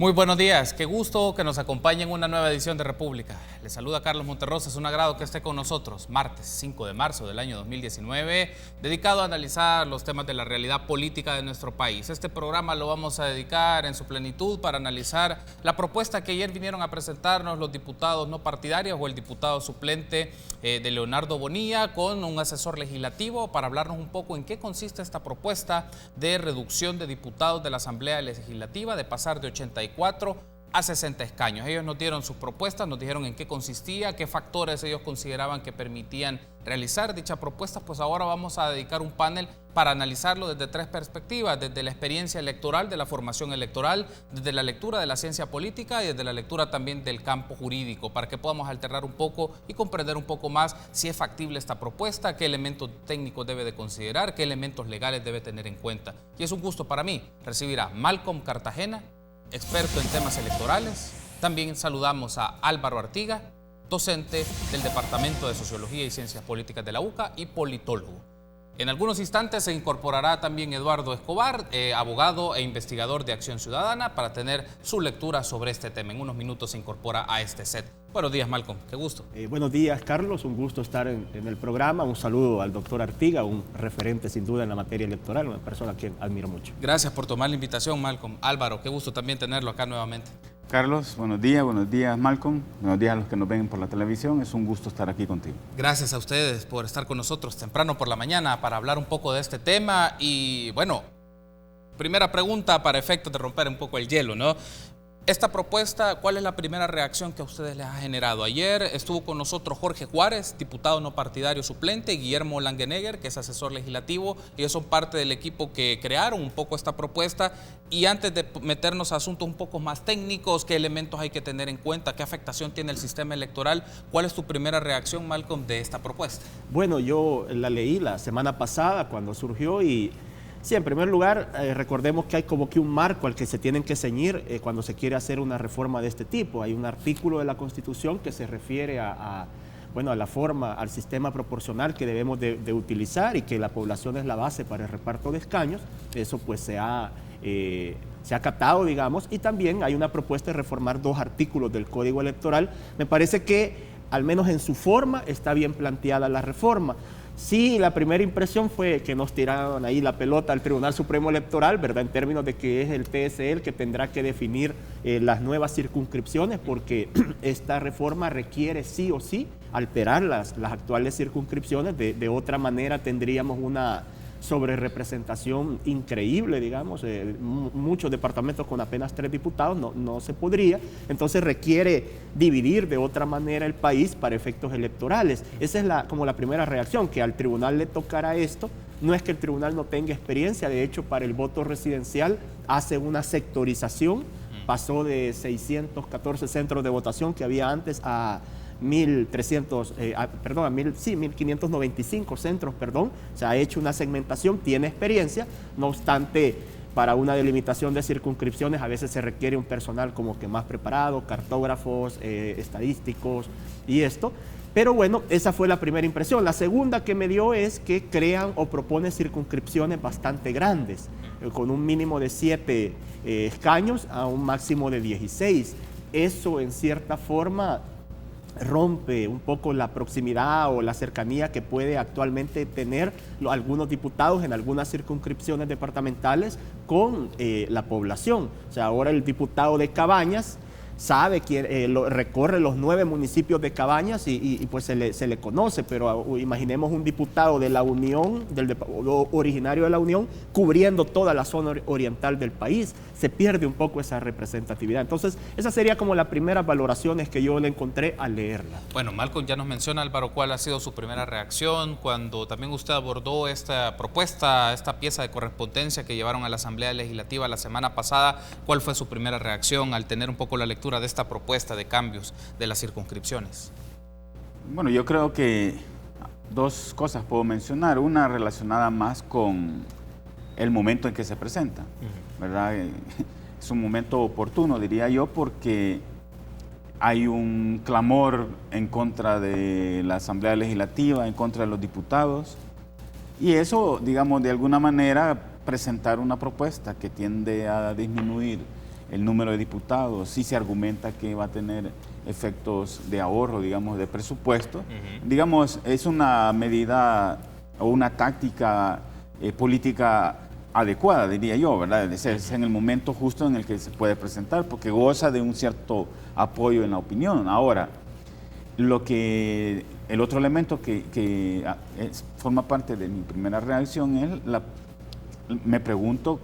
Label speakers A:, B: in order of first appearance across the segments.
A: Muy buenos días, qué gusto que nos acompañen en una nueva edición de República. Les saluda Carlos Monterrosa, es un agrado que esté con nosotros. Martes 5 de marzo del año 2019, dedicado a analizar los temas de la realidad política de nuestro país. Este programa lo vamos a dedicar en su plenitud para analizar la propuesta que ayer vinieron a presentarnos los diputados no partidarios o el diputado suplente de Leonardo Bonilla con un asesor legislativo para hablarnos un poco en qué consiste esta propuesta de reducción de diputados de la Asamblea Legislativa, de pasar de 84 a 60 escaños. Ellos nos dieron sus propuestas, nos dijeron en qué consistía, qué factores ellos consideraban que permitían realizar dicha propuesta. Pues ahora vamos a dedicar un panel para analizarlo desde tres perspectivas: desde la experiencia electoral, de la formación electoral, desde la lectura de la ciencia política y desde la lectura también del campo jurídico, para que podamos alternar un poco y comprender un poco más si es factible esta propuesta, qué elementos técnicos debe de considerar, qué elementos legales debe tener en cuenta. Y es un gusto para mí recibir a Malcolm Cartagena, experto en temas electorales. También saludamos a Álvaro Artiga, docente del Departamento de Sociología y Ciencias Políticas de la UCA y politólogo. En algunos instantes se incorporará también Eduardo Escobar, abogado e investigador de Acción Ciudadana, para tener su lectura sobre este tema. En unos minutos se incorpora a este set. Buenos días, Malcolm, qué gusto.
B: Buenos días, Carlos, un gusto estar en el programa. Un saludo al doctor Artiga, un referente sin duda en la materia electoral, una persona a quien admiro mucho.
A: Gracias por tomar la invitación, Malcolm. Álvaro, qué gusto también tenerlo acá nuevamente.
C: Carlos, buenos días Malcolm, buenos días a los que nos ven por la televisión, es un gusto estar aquí contigo.
A: Gracias a ustedes por estar con nosotros temprano por la mañana para hablar un poco de este tema. Y bueno, primera pregunta para efectos de romper un poco el hielo, ¿no? Esta propuesta, ¿cuál es la primera reacción que a ustedes les ha generado? Ayer estuvo con nosotros Jorge Juárez, diputado no partidario suplente, Guillermo Langenegger, que es asesor legislativo. Ellos son parte del equipo que crearon un poco esta propuesta. Y antes de meternos a asuntos un poco más técnicos, ¿qué elementos hay que tener en cuenta? ¿Qué afectación tiene el sistema electoral? ¿Cuál es tu primera reacción, Malcolm, de esta propuesta?
B: Bueno, yo la leí la semana pasada cuando surgió y sí, en primer lugar, recordemos que hay como que un marco al que se tienen que ceñir cuando se quiere hacer una reforma de este tipo. Hay un artículo de la Constitución que se refiere a la forma, al sistema proporcional que debemos de utilizar y que la población es la base para el reparto de escaños. Eso pues se ha acatado, digamos, y también hay una propuesta de reformar 2 artículos del Código Electoral. Me parece que, al menos en su forma, está bien planteada la reforma. Sí, la primera impresión fue que nos tiraron ahí la pelota al Tribunal Supremo Electoral, ¿verdad? En términos de que es el TSE el que tendrá que definir las nuevas circunscripciones, porque esta reforma requiere sí o sí alterar las actuales circunscripciones. De otra manera tendríamos una sobrerepresentación increíble, digamos, muchos departamentos con apenas 3 diputados no se podría. Entonces requiere dividir de otra manera el país para efectos electorales. Esa es como la primera reacción, que al tribunal le tocará esto. No es que el tribunal no tenga experiencia, de hecho para el voto residencial hace una sectorización, pasó de 614 centros de votación que había antes a 1595 centros, se ha hecho una segmentación, tiene experiencia. No obstante, para una delimitación de circunscripciones a veces se requiere un personal como que más preparado, cartógrafos, estadísticos y esto. Pero bueno, esa fue la primera impresión. La segunda que me dio es que crean o proponen circunscripciones bastante grandes, con un mínimo de 7 escaños a un máximo de 16. Eso en cierta forma rompe un poco la proximidad o la cercanía que puede actualmente tener algunos diputados en algunas circunscripciones departamentales con la población. O sea, ahora el diputado de Cabañas sabe que recorre los 9 municipios de Cabañas y pues se le conoce, pero imaginemos un diputado de la Unión, originario de la Unión, cubriendo toda la zona oriental del país. Se pierde un poco esa representatividad. Entonces, esa sería como las primeras valoraciones que yo le encontré al leerla.
A: Bueno, Malcolm ya nos menciona, Álvaro, cuál ha sido su primera reacción cuando también usted abordó esta propuesta, esta pieza de correspondencia que llevaron a la Asamblea Legislativa la semana pasada. ¿Cuál fue su primera reacción al tener un poco la lectura de esta propuesta de cambios de las circunscripciones?
C: Bueno, yo creo que 2 cosas puedo mencionar. Una relacionada más con el momento en que se presenta, ¿verdad? Es un momento oportuno, diría yo, porque hay un clamor en contra de la Asamblea Legislativa, en contra de los diputados, y eso, digamos, de alguna manera presentar una propuesta que tiende a disminuir el número de diputados, sí se argumenta que va a tener efectos de ahorro, digamos, de presupuesto. Digamos, es una medida o una táctica política adecuada, diría yo, ¿verdad? Es en el momento justo en el que se puede presentar, porque goza de un cierto apoyo en la opinión. Ahora, el otro elemento que forma parte de mi primera reacción es me pregunto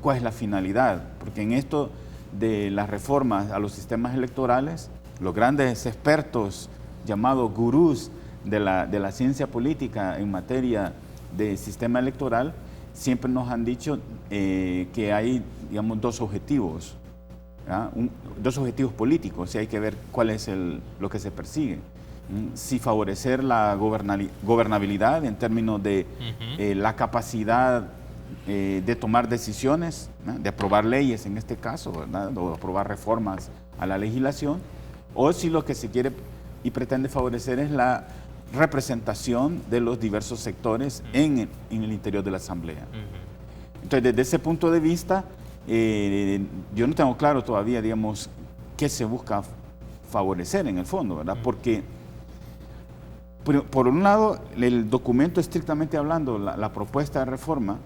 C: cuál es la finalidad, porque en esto de las reformas a los sistemas electorales, los grandes expertos llamados gurús de la ciencia política en materia de sistema electoral siempre nos han dicho que hay, digamos, dos objetivos, dos objetivos políticos, y hay que ver cuál es lo que se persigue. Si favorecer la gobernabilidad en términos de la capacidad de tomar decisiones, ¿no?, de aprobar leyes en este caso, ¿verdad?, o aprobar reformas a la legislación, o si lo que se quiere y pretende favorecer es la representación de los diversos sectores en el interior de la Asamblea. Entonces, desde ese punto de vista, yo no tengo claro todavía, digamos, qué se busca favorecer en el fondo, ¿verdad? Porque, por un lado, el documento estrictamente hablando, la propuesta de reforma,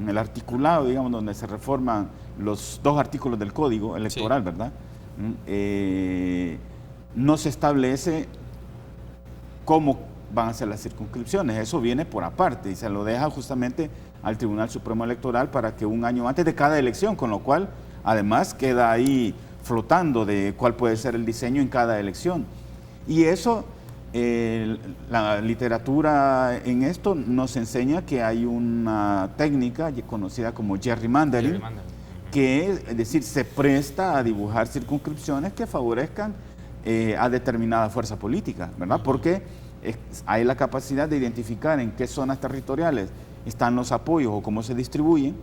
C: el articulado, digamos, donde se reforman los 2 artículos del Código Electoral, sí, ¿verdad? No se establece cómo van a ser las circunscripciones, eso viene por aparte y se lo deja justamente al Tribunal Supremo Electoral para que un año antes de cada elección, con lo cual además queda ahí flotando de cuál puede ser el diseño en cada elección. Y eso, la literatura en esto nos enseña que hay una técnica conocida como gerrymandering, que es decir, se presta a dibujar circunscripciones que favorezcan a determinada fuerza política, ¿verdad? Porque hay la capacidad de identificar en qué zonas territoriales están los apoyos o cómo se distribuyen,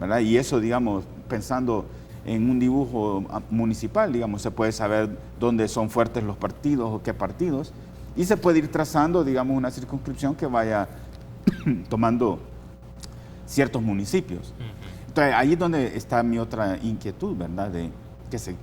C: ¿verdad? Y eso, digamos, pensando en un dibujo municipal, digamos, se puede saber dónde son fuertes los partidos o qué partidos, y se puede ir trazando, digamos, una circunscripción que vaya tomando ciertos municipios. Entonces, ahí es donde está mi otra inquietud, ¿verdad?, de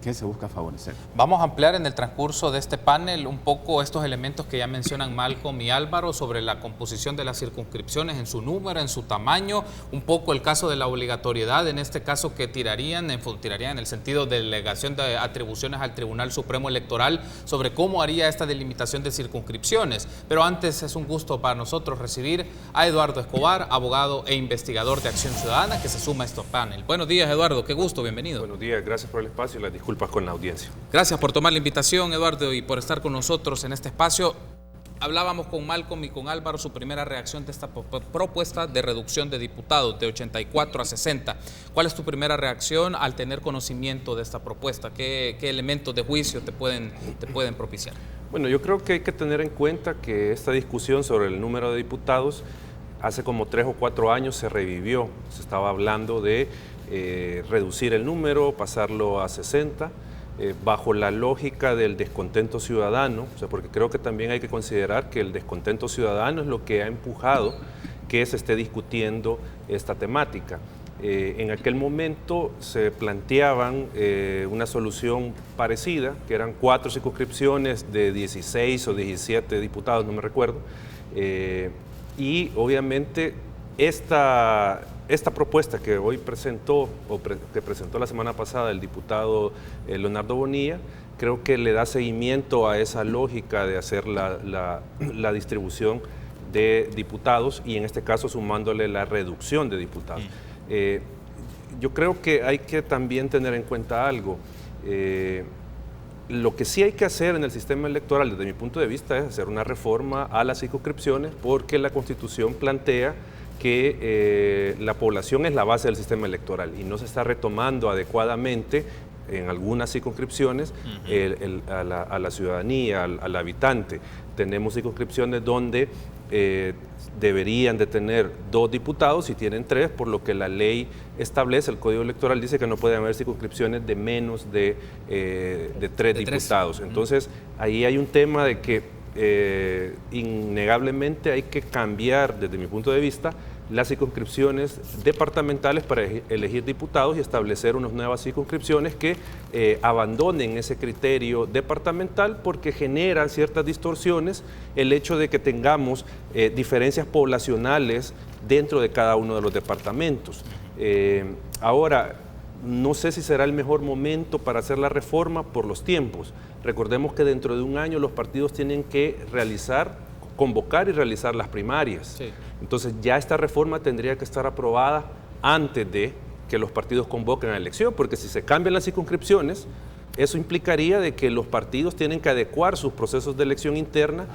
C: qué se busca favorecer.
A: Vamos a ampliar en el transcurso de este panel un poco estos elementos que ya mencionan Malcolm y Álvaro sobre la composición de las circunscripciones en su número, en su tamaño, un poco el caso de la obligatoriedad, en este caso que tirarían en el sentido de delegación de atribuciones al Tribunal Supremo Electoral sobre cómo haría esta delimitación de circunscripciones. Pero antes es un gusto para nosotros recibir a Eduardo Escobar, abogado e investigador de Acción Ciudadana, que se suma a este panel. Buenos días, Eduardo, qué gusto, bienvenido.
D: Buenos días, gracias por el espacio. Las disculpas con la audiencia.
A: Gracias por tomar la invitación, Eduardo, y por estar con nosotros en este espacio. Hablábamos con Malcolm y con Álvaro su primera reacción de esta propuesta de reducción de diputados de 84 a 60. ¿Cuál es tu primera reacción al tener conocimiento de esta propuesta? ¿Qué elementos de juicio te pueden propiciar?
D: Bueno, yo creo que hay que tener en cuenta que esta discusión sobre el número de diputados hace como 3 o 4 años se revivió. Se estaba hablando de reducir el número, pasarlo a 60, bajo la lógica del descontento ciudadano, o sea, porque creo que también hay que considerar que el descontento ciudadano es lo que ha empujado que se esté discutiendo esta temática. En aquel momento se planteaban una solución parecida, que eran 4 circunscripciones de 16 o 17 diputados, no me recuerdo, y obviamente esta propuesta que hoy presentó, que presentó la semana pasada el diputado Leonardo Bonilla, creo que le da seguimiento a esa lógica de hacer la distribución de diputados y en este caso sumándole la reducción de diputados. Yo creo que hay que también tener en cuenta algo. Lo que sí hay que hacer en el sistema electoral, desde mi punto de vista, es hacer una reforma a las circunscripciones porque la Constitución plantea que la población es la base del sistema electoral y no se está retomando adecuadamente en algunas circunscripciones a la ciudadanía, al habitante. Tenemos circunscripciones donde deberían de tener 2 diputados y tienen 3, por lo que la ley establece, el Código Electoral dice que no pueden haber circunscripciones de menos de 3 diputados. Entonces, ahí hay un tema de que innegablemente hay que cambiar, desde mi punto de vista, las circunscripciones departamentales para elegir diputados y establecer unas nuevas circunscripciones que abandonen ese criterio departamental, porque generan ciertas distorsiones el hecho de que tengamos diferencias poblacionales dentro de cada uno de los departamentos. Ahora, no sé si será el mejor momento para hacer la reforma por los tiempos. Recordemos que dentro de un año los partidos tienen que convocar y realizar las primarias. Sí. Entonces ya esta reforma tendría que estar aprobada antes de que los partidos convoquen a la elección, porque si se cambian las circunscripciones, eso implicaría de que los partidos tienen que adecuar sus procesos de elección interna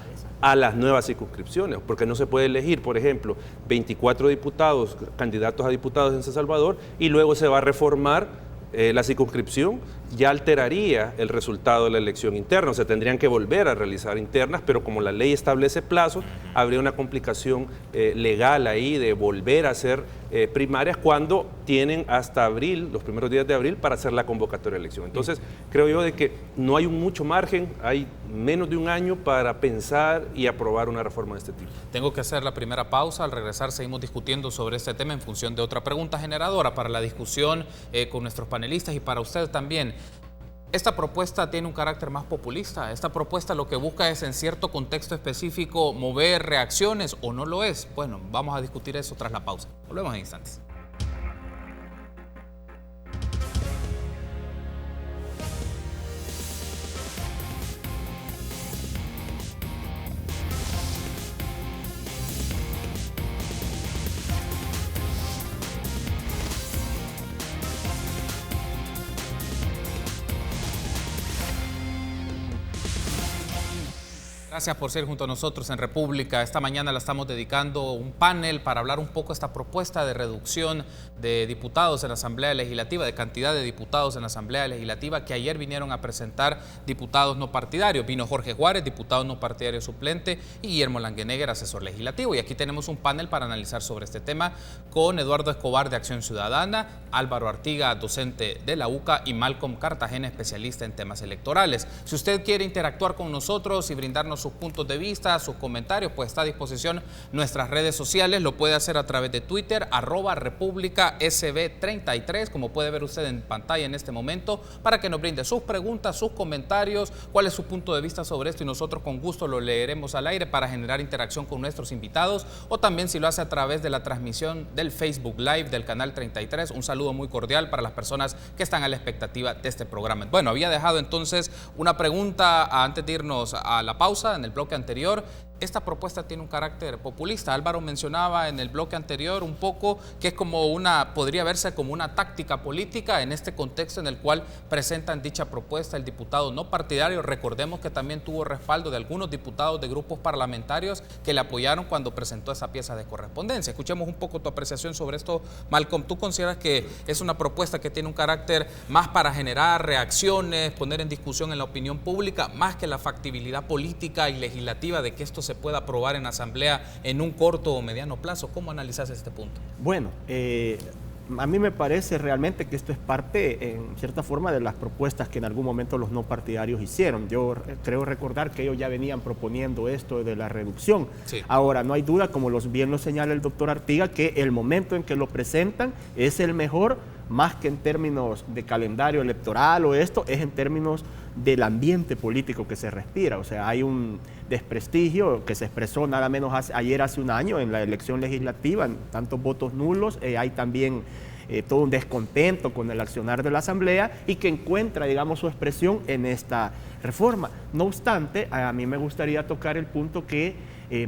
D: a las nuevas circunscripciones, porque no se puede elegir, por ejemplo, 24 diputados, candidatos a diputados en San Salvador, y luego se va a reformar la circunscripción, ya alteraría el resultado de la elección interna, o sea, tendrían que volver a realizar internas, pero como la ley establece plazos, habría una complicación legal ahí de volver a hacer primarias cuando tienen hasta abril, los primeros días de abril, para hacer la convocatoria de elección. Entonces, creo yo de que no hay mucho margen, hay menos de un año para pensar y aprobar una reforma de este tipo.
A: Tengo que hacer la primera pausa. Al regresar seguimos discutiendo sobre este tema en función de otra pregunta generadora para la discusión con nuestros panelistas y para ustedes también. Esta propuesta tiene un carácter más populista. Esta propuesta lo que busca es, en cierto contexto específico, mover reacciones, ¿o no lo es? Bueno, vamos a discutir eso tras la pausa. Volvemos en instantes. Gracias por ser junto a nosotros en República. Esta mañana la estamos dedicando un panel para hablar un poco de esta propuesta de reducción de diputados en la Asamblea Legislativa, de cantidad de diputados en la Asamblea Legislativa, que ayer vinieron a presentar diputados no partidarios. Vino Jorge Juárez, diputado no partidario suplente, y Guillermo Langenegger, asesor legislativo. Y aquí tenemos un panel para analizar sobre este tema con Eduardo Escobar de Acción Ciudadana, Álvaro Artiga, docente de la UCA, y Malcolm Cartagena, especialista en temas electorales. Si usted quiere interactuar con nosotros y brindarnos sus puntos de vista, sus comentarios, pues está a disposición nuestras redes sociales. Lo puede hacer a través de Twitter, @RepúblicaSB33, como puede ver usted en pantalla en este momento, para que nos brinde sus preguntas, sus comentarios, cuál es su punto de vista sobre esto, y nosotros con gusto lo leeremos al aire para generar interacción con nuestros invitados, o también si lo hace a través de la transmisión del Facebook Live del Canal 33. Un saludo muy cordial para las personas que están a la expectativa de este programa. Bueno, había dejado entonces una pregunta antes de irnos a la pausa en el bloque anterior. Esta propuesta tiene un carácter populista. Álvaro mencionaba en el bloque anterior un poco que es como podría verse como una táctica política en este contexto en el cual presentan dicha propuesta el diputado no partidario. Recordemos que también tuvo respaldo de algunos diputados de grupos parlamentarios que le apoyaron cuando presentó esa pieza de correspondencia. Escuchemos un poco tu apreciación sobre esto, Malcolm. ¿Tú consideras que es una propuesta que tiene un carácter más para generar reacciones, poner en discusión en la opinión pública, más que la factibilidad política y legislativa de que esto se pueda aprobar en Asamblea en un corto o mediano plazo? ¿Cómo analizas este punto?
B: Bueno, a mí me parece realmente que esto es parte, en cierta forma, de las propuestas que en algún momento los no partidarios hicieron. Yo creo recordar que ellos ya venían proponiendo esto de la reducción. Sí. Ahora, no hay duda, como bien lo señala el doctor Artiga, que el momento en que lo presentan es el mejor, más que en términos de calendario electoral o esto, es en términos del ambiente político que se respira. O sea, hay un desprestigio que se expresó nada menos ayer hace un año en la elección legislativa, tantos votos nulos, hay también todo un descontento con el accionar de la Asamblea y que encuentra, digamos, su expresión en esta reforma. No obstante, a mí me gustaría tocar el punto que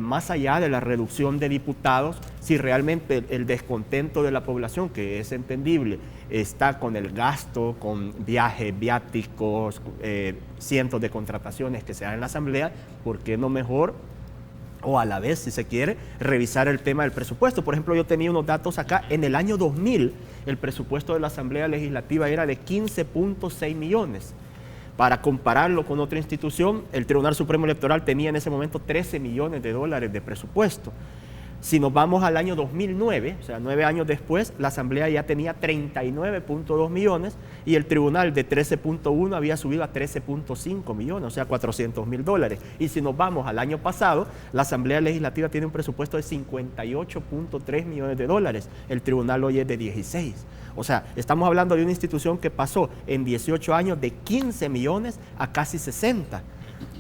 B: más allá de la reducción de diputados, si realmente el descontento de la población, que es entendible, está con el gasto, con viajes, viáticos, cientos de contrataciones que se dan en la Asamblea, ¿por qué no mejor, o a la vez, si se quiere, revisar el tema del presupuesto? Por ejemplo, yo tenía unos datos acá. En el año 2000, el presupuesto de la Asamblea Legislativa era de 15.6 millones. Para compararlo con otra institución, el Tribunal Supremo Electoral tenía en ese momento 13 millones de dólares de presupuesto. Si nos vamos al año 2009, o sea, 9 años después, la Asamblea ya tenía 39.2 millones y el tribunal de 13.1 había subido a 13.5 millones, o sea, $400,000. Y si nos vamos al año pasado, la Asamblea Legislativa tiene un presupuesto de $58.3 millones. El tribunal hoy es de 16. O sea, estamos hablando de una institución que pasó en 18 años de 15 millones a casi 60.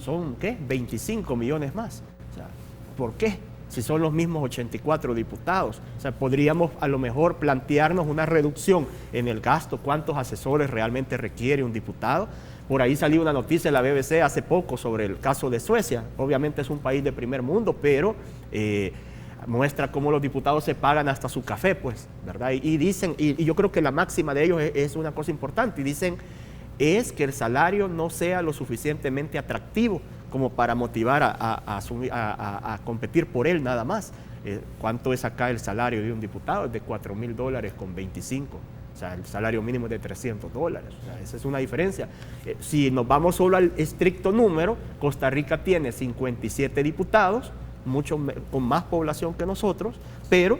B: Son, ¿qué? 25 millones más. O sea, ¿por qué? Si son los mismos 84 diputados. O sea, podríamos a lo mejor plantearnos una reducción en el gasto, cuántos asesores realmente requiere un diputado. Por ahí salió una noticia en la BBC hace poco sobre el caso de Suecia. Obviamente es un país de primer mundo, pero muestra cómo los diputados se pagan hasta su café, pues, ¿verdad? Y dicen, y yo creo que la máxima de ellos es una cosa importante, y dicen, es que el salario no sea lo suficientemente atractivo como para motivar a competir por él nada más. ¿Cuánto es acá el salario de un diputado? Es de $4,000 con 25. O sea, el salario mínimo es de $300. O sea, esa es una diferencia. Si nos vamos solo al estricto número, Costa Rica tiene 57 diputados, con más población que nosotros, pero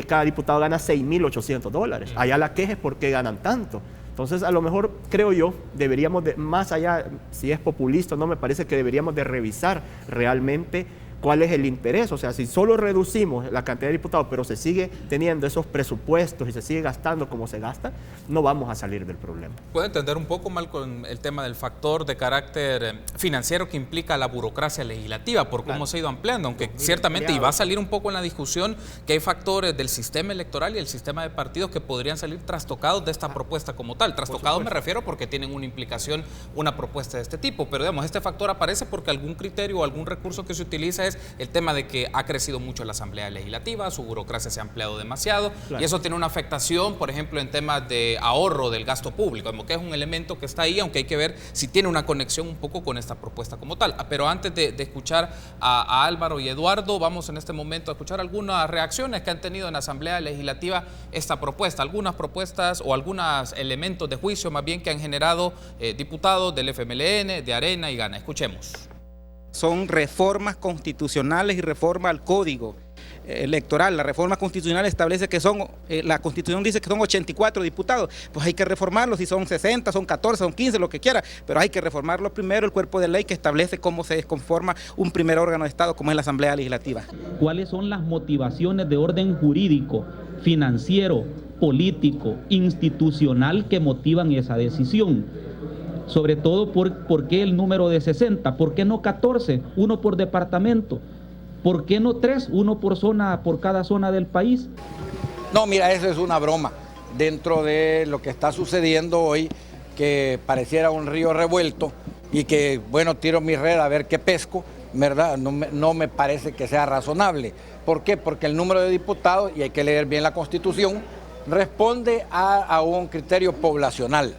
B: cada diputado gana $6,800. Allá la queja es por qué ganan tanto. Entonces, a lo mejor, creo yo, deberíamos más allá, si es populista o no, me parece que deberíamos de revisar realmente cuál es el interés. O sea, si solo reducimos la cantidad de diputados, pero se sigue teniendo esos presupuestos y se sigue gastando como se gasta, no vamos a salir del problema.
A: ¿Puede entender un poco mal con el tema del factor de carácter financiero que implica la burocracia legislativa, por cómo se ha ido ampliando? Aunque ciertamente, y va a salir un poco en la discusión, que hay factores del sistema electoral y el sistema de partidos que podrían salir trastocados de esta propuesta como tal. Trastocados me refiero porque tienen una implicación, una propuesta de este tipo, pero digamos, este factor aparece porque algún criterio o algún recurso que se utiliza es el tema de que ha crecido mucho la Asamblea Legislativa, su burocracia se ha ampliado demasiado, y eso tiene una afectación, por ejemplo, en temas de ahorro del gasto público, como que es un elemento que está ahí, aunque hay que ver si tiene una conexión un poco con esta propuesta como tal. Pero antes de escuchar a Álvaro y Eduardo, vamos en este momento a escuchar algunas reacciones que han tenido en la Asamblea Legislativa esta propuesta, algunas propuestas o algunos elementos de juicio más bien que han generado diputados del FMLN, de Arena y Gana. Escuchemos.
E: Son reformas constitucionales y reforma al código electoral. La reforma constitucional establece que la Constitución dice que son 84 diputados, pues hay que reformarlos, si son 60, son 14, son 15, lo que quiera, pero hay que reformarlo primero, el cuerpo de ley que establece cómo se conforma un primer órgano de Estado como es la Asamblea Legislativa.
F: ¿Cuáles son las motivaciones de orden jurídico, financiero, político, institucional que motivan esa decisión? Sobre todo, ¿por qué el número de 60? ¿Por qué no 14? Uno por departamento. ¿Por qué no 3? Uno por cada zona del país.
G: No, mira, eso es una broma. Dentro de lo que está sucediendo hoy, que pareciera un río revuelto y que, bueno, tiro mi red a ver qué pesco, ¿verdad? No me parece que sea razonable. ¿Por qué? Porque el número de diputados, y hay que leer bien la Constitución, responde a un criterio poblacional.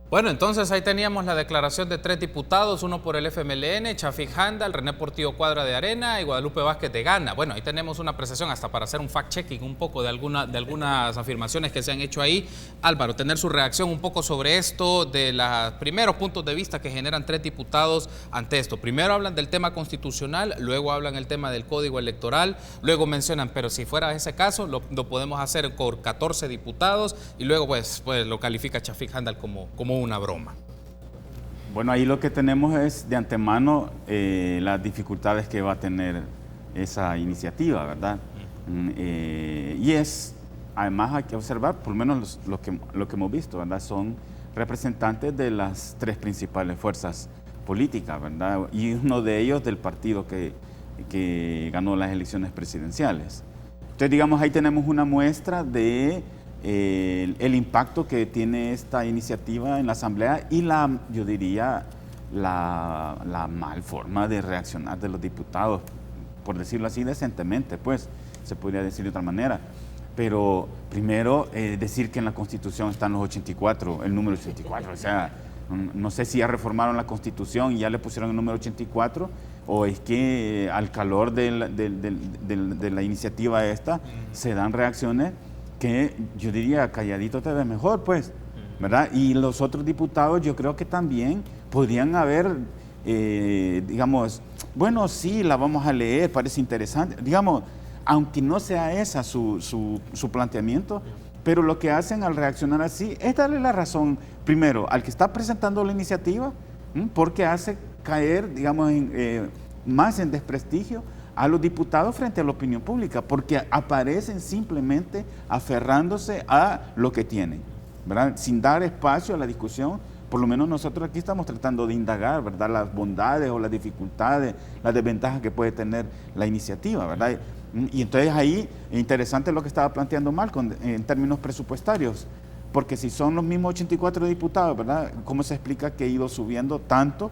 A: Bueno, entonces ahí teníamos la declaración de 3 diputados, uno por el FMLN, Chafik Handal, René Portillo Cuadra de Arena y Guadalupe Vázquez de Gana. Bueno, ahí tenemos una apreciación hasta para hacer un fact-checking un poco de algunas afirmaciones que se han hecho ahí. Álvaro, tener su reacción un poco sobre esto, de los primeros puntos de vista que generan 3 diputados ante esto. Primero hablan del tema constitucional, luego hablan el tema del código electoral, luego mencionan, pero si fuera ese caso, lo podemos hacer con 14 diputados y luego pues lo califica Chafik Handal como una broma.
C: Bueno, ahí lo que tenemos es de antemano las dificultades que va a tener esa iniciativa, ¿verdad? Y además hay que observar, por lo menos lo que hemos visto, ¿verdad? Son representantes de las 3 principales fuerzas políticas, ¿verdad? Y uno de ellos del partido que ganó las elecciones presidenciales. Entonces, digamos, ahí tenemos una muestra de el impacto que tiene esta iniciativa en la Asamblea y yo diría, la mal forma de reaccionar de los diputados, por decirlo así decentemente, pues, se podría decir de otra manera. Pero primero, decir que en la Constitución están los 84, el número 84, o sea, no sé si ya reformaron la Constitución y ya le pusieron el número 84, o es que al calor de la iniciativa esta se dan reacciones que yo diría, calladito te ves mejor, pues, ¿verdad? Y los otros diputados yo creo que también podrían haber, digamos, bueno, sí, la vamos a leer, parece interesante. Digamos, aunque no sea esa su planteamiento, pero lo que hacen al reaccionar así es darle la razón, primero, al que está presentando la iniciativa, porque hace caer, digamos, más en desprestigio a los diputados frente a la opinión pública, porque aparecen simplemente aferrándose a lo que tienen, ¿verdad? Sin dar espacio a la discusión. Por lo menos nosotros aquí estamos tratando de indagar, ¿verdad?, las bondades o las dificultades, las desventajas que puede tener la iniciativa, ¿verdad? Y entonces ahí, interesante lo que estaba planteando Malcolm en términos presupuestarios, porque si son los mismos 84 diputados, ¿verdad?, ¿cómo se explica que ha ido subiendo tanto?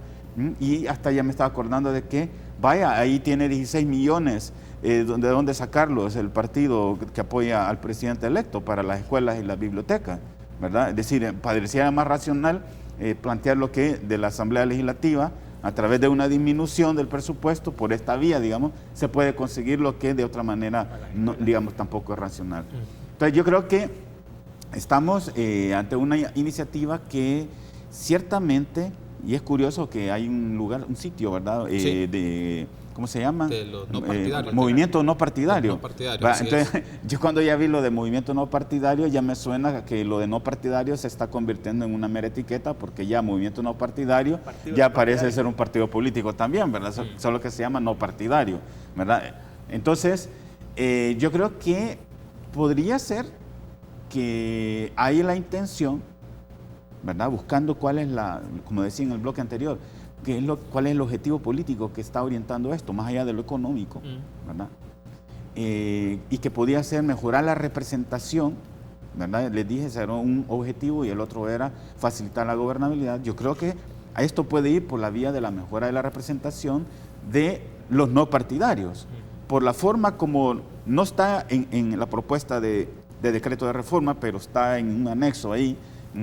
C: Y hasta ya me estaba acordando de que, vaya, ahí tiene 16 millones, ¿de dónde sacarlos el partido que apoya al presidente electo para las escuelas y las bibliotecas, ¿verdad? Es decir, pareciera más racional plantear lo que de la Asamblea Legislativa, a través de una disminución del presupuesto, por esta vía, digamos, se puede conseguir lo que de otra manera, no, digamos, tampoco es racional. Entonces yo creo que estamos ante una iniciativa que ciertamente, y es curioso que hay un lugar, un sitio, ¿verdad?,
A: sí.
C: de, ¿cómo se llama?
A: De los no partidarios.
C: Movimiento no partidario.
A: No partidario,
C: entonces, yo cuando ya vi lo de movimiento no partidario, ya me suena que lo de no partidario se está convirtiendo en una mera etiqueta, porque ya movimiento no partidario ya parece ser un partido político también, ¿verdad? Solo que se llama no partidario, ¿verdad? Entonces, yo creo que podría ser que hay la intención, ¿verdad?, buscando cuál es como decía en el bloque anterior, cuál es el objetivo político que está orientando esto, más allá de lo económico, ¿verdad? Y que podía ser mejorar la representación, ¿verdad? Les dije, ese era un objetivo y el otro era facilitar la gobernabilidad. Yo creo que a esto puede ir por la vía de la mejora de la representación de los no partidarios, por la forma como no está en la propuesta de decreto de reforma, pero está en un anexo ahí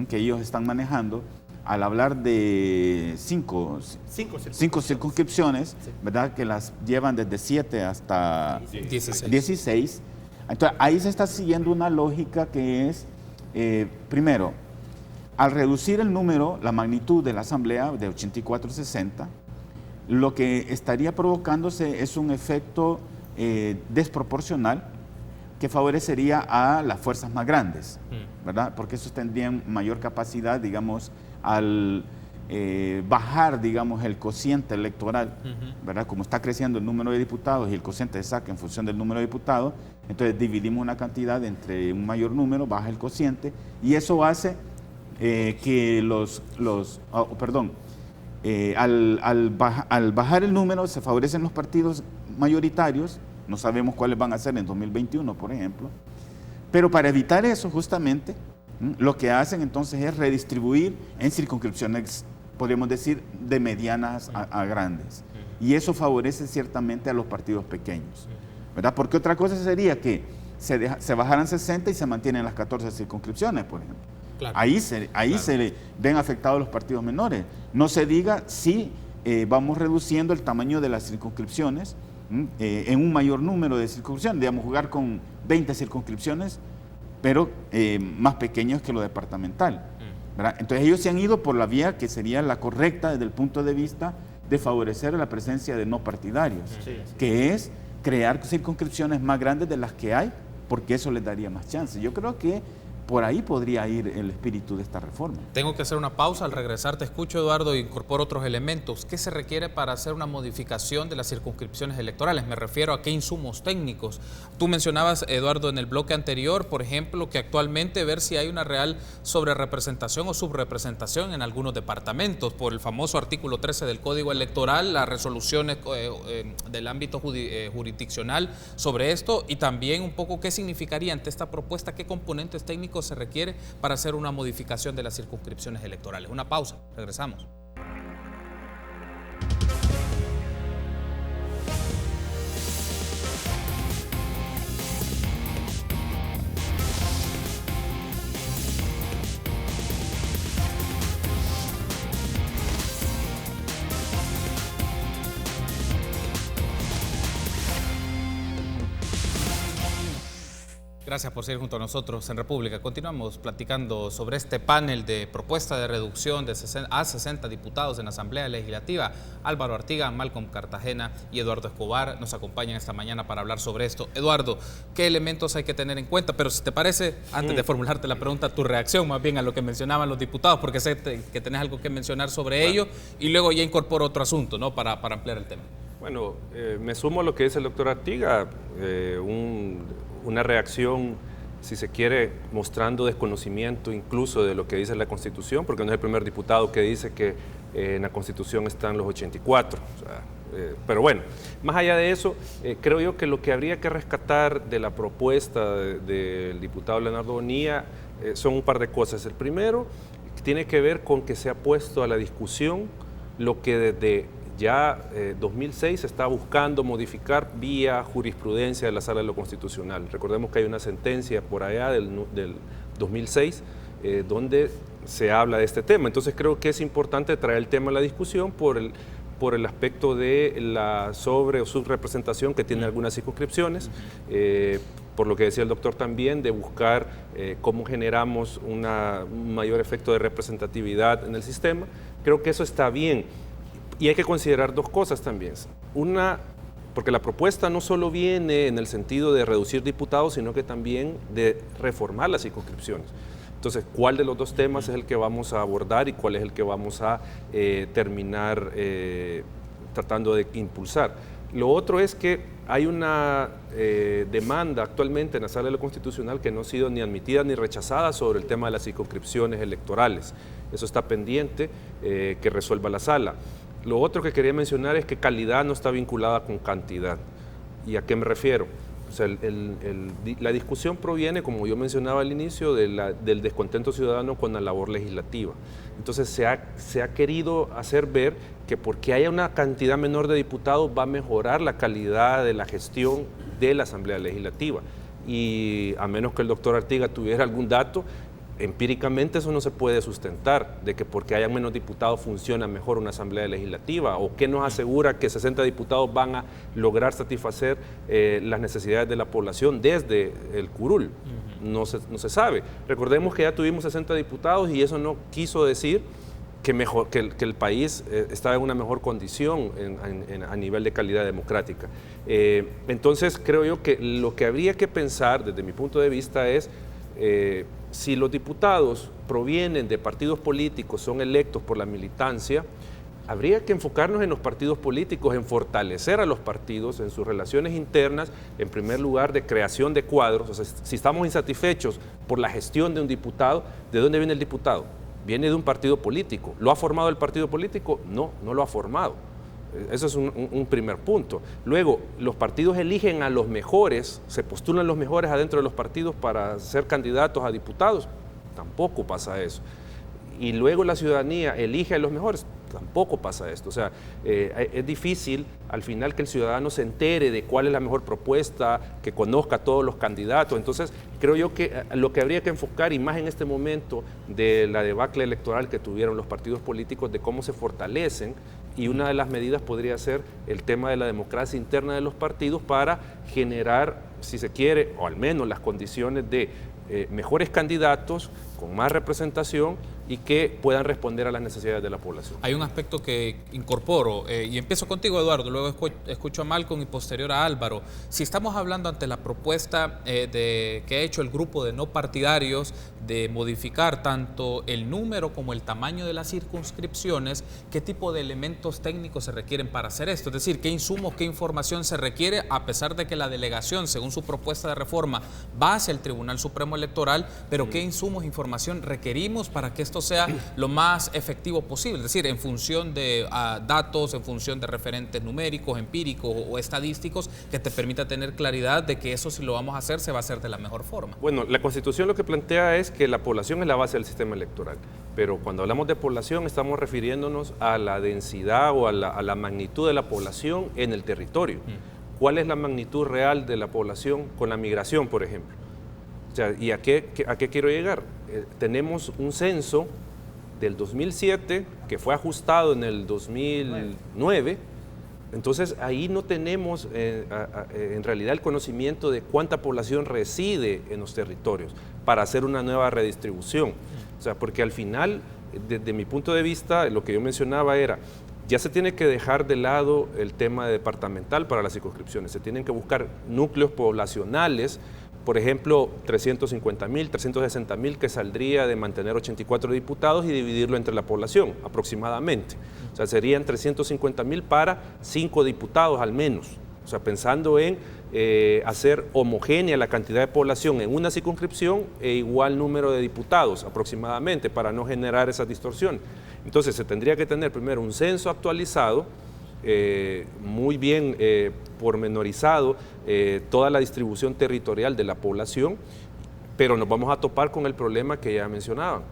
C: que ellos están manejando, al hablar de cinco circunscripciones, sí, ¿verdad?, que las llevan desde 7 hasta 16. Entonces, ahí se está siguiendo una lógica que es, primero, al reducir el número, la magnitud de la Asamblea de 84 a 60, lo que estaría provocándose es un efecto desproporcional que favorecería a las fuerzas más grandes, ¿verdad? Porque esos tendrían mayor capacidad, digamos, al bajar, digamos, el cociente electoral, ¿verdad? Como está creciendo el número de diputados y el cociente se saca en función del número de diputados, entonces dividimos una cantidad entre un mayor número, baja el cociente, y eso hace que al bajar el número se favorecen los partidos mayoritarios. No sabemos cuáles van a ser en 2021, por ejemplo. Pero para evitar eso, justamente, lo que hacen entonces es redistribuir en circunscripciones, podríamos decir, de medianas a grandes. Y eso favorece ciertamente a los partidos pequeños, ¿verdad? Porque otra cosa sería que se bajaran 60 y se mantienen las 14 circunscripciones, por ejemplo. Claro. Ahí se le ven afectados los partidos menores. No se diga si vamos reduciendo el tamaño de las circunscripciones en un mayor número de circunscripciones, digamos, jugar con 20 circunscripciones, pero más pequeños que lo departamental, ¿verdad? Entonces ellos se han ido por la vía que sería la correcta desde el punto de vista de favorecer la presencia de no partidarios, que es crear circunscripciones más grandes de las que hay, porque eso les daría más chance. Yo creo que por ahí podría ir el espíritu de esta reforma.
A: Tengo que hacer una pausa. Al regresar te escucho, Eduardo, e incorporo otros elementos. ¿Qué se requiere para hacer una modificación de las circunscripciones electorales? Me refiero a qué insumos técnicos. Tú mencionabas, Eduardo, en el bloque anterior, por ejemplo, que actualmente ver si hay una real sobrerepresentación o subrepresentación en algunos departamentos. Por el famoso artículo 13 del Código Electoral, las resoluciones del ámbito jurisdiccional sobre esto, y también un poco qué significaría ante esta propuesta, qué componentes técnicos se requiere para hacer una modificación de las circunscripciones electorales. Una pausa, regresamos. Gracias por seguir junto a nosotros en República. Continuamos platicando sobre este panel de propuesta de reducción de a 60 diputados en la Asamblea Legislativa. Álvaro Artiga, Malcolm Cartagena y Eduardo Escobar nos acompañan esta mañana para hablar sobre esto. Eduardo, ¿qué elementos hay que tener en cuenta? Pero si te parece, antes de formularte la pregunta, tu reacción más bien a lo que mencionaban los diputados, porque sé que tenés algo que mencionar sobre ello, y luego ya incorporo otro asunto, ¿no?, para ampliar el tema.
D: Bueno, me sumo a lo que dice el doctor Artiga, una reacción, si se quiere, mostrando desconocimiento incluso de lo que dice la Constitución, porque no es el primer diputado que dice que en la Constitución están los 84. O sea, pero bueno, más allá de eso, creo yo que lo que habría que rescatar de la propuesta del diputado Leonardo Bonilla son un par de cosas. El primero tiene que ver con que se ha puesto a la discusión lo que desde ya 2006 se está buscando modificar vía jurisprudencia de la Sala de lo Constitucional. Recordemos que hay una sentencia por allá del 2006 donde se habla de este tema. Entonces creo que es importante traer el tema a la discusión por el aspecto de la sobre o subrepresentación que tienen algunas circunscripciones, por lo que decía el doctor también, de buscar cómo generamos un mayor efecto de representatividad en el sistema. Creo que eso está bien. Y hay que considerar dos cosas también. Una, porque la propuesta no solo viene en el sentido de reducir diputados, sino que también de reformar las circunscripciones. Entonces, ¿cuál de los dos temas es el que vamos a abordar y cuál es el que vamos a terminar tratando de impulsar? Lo otro es que hay una demanda actualmente en la Sala de lo Constitucional que no ha sido ni admitida ni rechazada sobre el tema de las circunscripciones electorales. Eso está pendiente que resuelva la Sala. Lo otro que quería mencionar es que calidad no está vinculada con cantidad. ¿Y a qué me refiero? O sea, la discusión proviene, como yo mencionaba al inicio, del descontento ciudadano con la labor legislativa. Entonces se ha querido hacer ver que porque haya una cantidad menor de diputados va a mejorar la calidad de la gestión de la Asamblea Legislativa. Y a menos que el doctor Artiga tuviera algún dato, empíricamente eso no se puede sustentar, de que porque haya menos diputados funciona mejor una asamblea legislativa, o que nos asegura que 60 diputados van a lograr satisfacer las necesidades de la población desde el curul. No se sabe. Recordemos que ya tuvimos 60 diputados y eso no quiso decir que el país estaba en una mejor condición a nivel de calidad democrática. Entonces creo yo que lo que habría que pensar desde mi punto de vista es si los diputados provienen de partidos políticos, son electos por la militancia, habría que enfocarnos en los partidos políticos, en fortalecer a los partidos en sus relaciones internas, en primer lugar de creación de cuadros. O sea, si estamos insatisfechos por la gestión de un diputado, ¿de dónde viene el diputado? Viene de un partido político. ¿Lo ha formado el partido político? No, no lo ha formado. Eso es un primer punto. Luego, los partidos eligen a los mejores, se postulan los mejores adentro de los partidos para ser candidatos a diputados. Tampoco pasa eso. Y luego la ciudadanía elige a los mejores. Tampoco pasa esto. O sea, es difícil al final que el ciudadano se entere de cuál es la mejor propuesta, que conozca a todos los candidatos. Entonces, creo yo que lo que habría que enfocar, y más en este momento de la debacle electoral que tuvieron los partidos políticos, de cómo se fortalecen, y una de las medidas podría ser el tema de la democracia interna de los partidos para generar, si se quiere, o al menos las condiciones de mejores candidatos con más representación y que puedan responder a las necesidades de la población.
A: Hay un aspecto que incorporo, y empiezo contigo, Eduardo, luego escucho a Malcolm y posterior a Álvaro. Si estamos hablando ante la propuesta que ha hecho el grupo de no partidarios de modificar tanto el número como el tamaño de las circunscripciones, ¿qué tipo de elementos técnicos se requieren para hacer esto? Es decir, ¿qué insumos, qué información se requiere, a pesar de que la delegación, según su propuesta de reforma, va hacia el Tribunal Supremo Electoral, pero qué insumos, información requerimos para que esto sea lo más efectivo posible? Es decir, en función de datos, en función de referentes numéricos, empíricos o estadísticos, que te permita tener claridad de que eso, si lo vamos a hacer, se va a hacer de la mejor forma.
D: Bueno, la Constitución lo que plantea es que la población es la base del sistema electoral, pero cuando hablamos de población estamos refiriéndonos a la densidad o a la magnitud de la población en el territorio. ¿Cuál es la magnitud real de la población con la migración, por ejemplo? O sea, ¿y a qué quiero llegar? Tenemos un censo del 2007 que fue ajustado en el 2009 Entonces ahí no tenemos en realidad el conocimiento de cuánta población reside en los territorios para hacer una nueva redistribución. O sea, porque al final, desde mi punto de vista, lo que yo mencionaba era, ya se tiene que dejar de lado el tema departamental para las circunscripciones, se tienen que buscar núcleos poblacionales, por ejemplo, 350.000, 360.000 que saldría de mantener 84 diputados y dividirlo entre la población, aproximadamente. O sea, serían 350.000 para 5 diputados al menos. O sea, pensando en hacer homogénea la cantidad de población en una circunscripción e igual número de diputados aproximadamente para no generar esa distorsión. Entonces, se tendría que tener primero un censo actualizado, muy bien pormenorizado, toda la distribución territorial de la población, pero nos vamos a topar con el problema que ya mencionaban.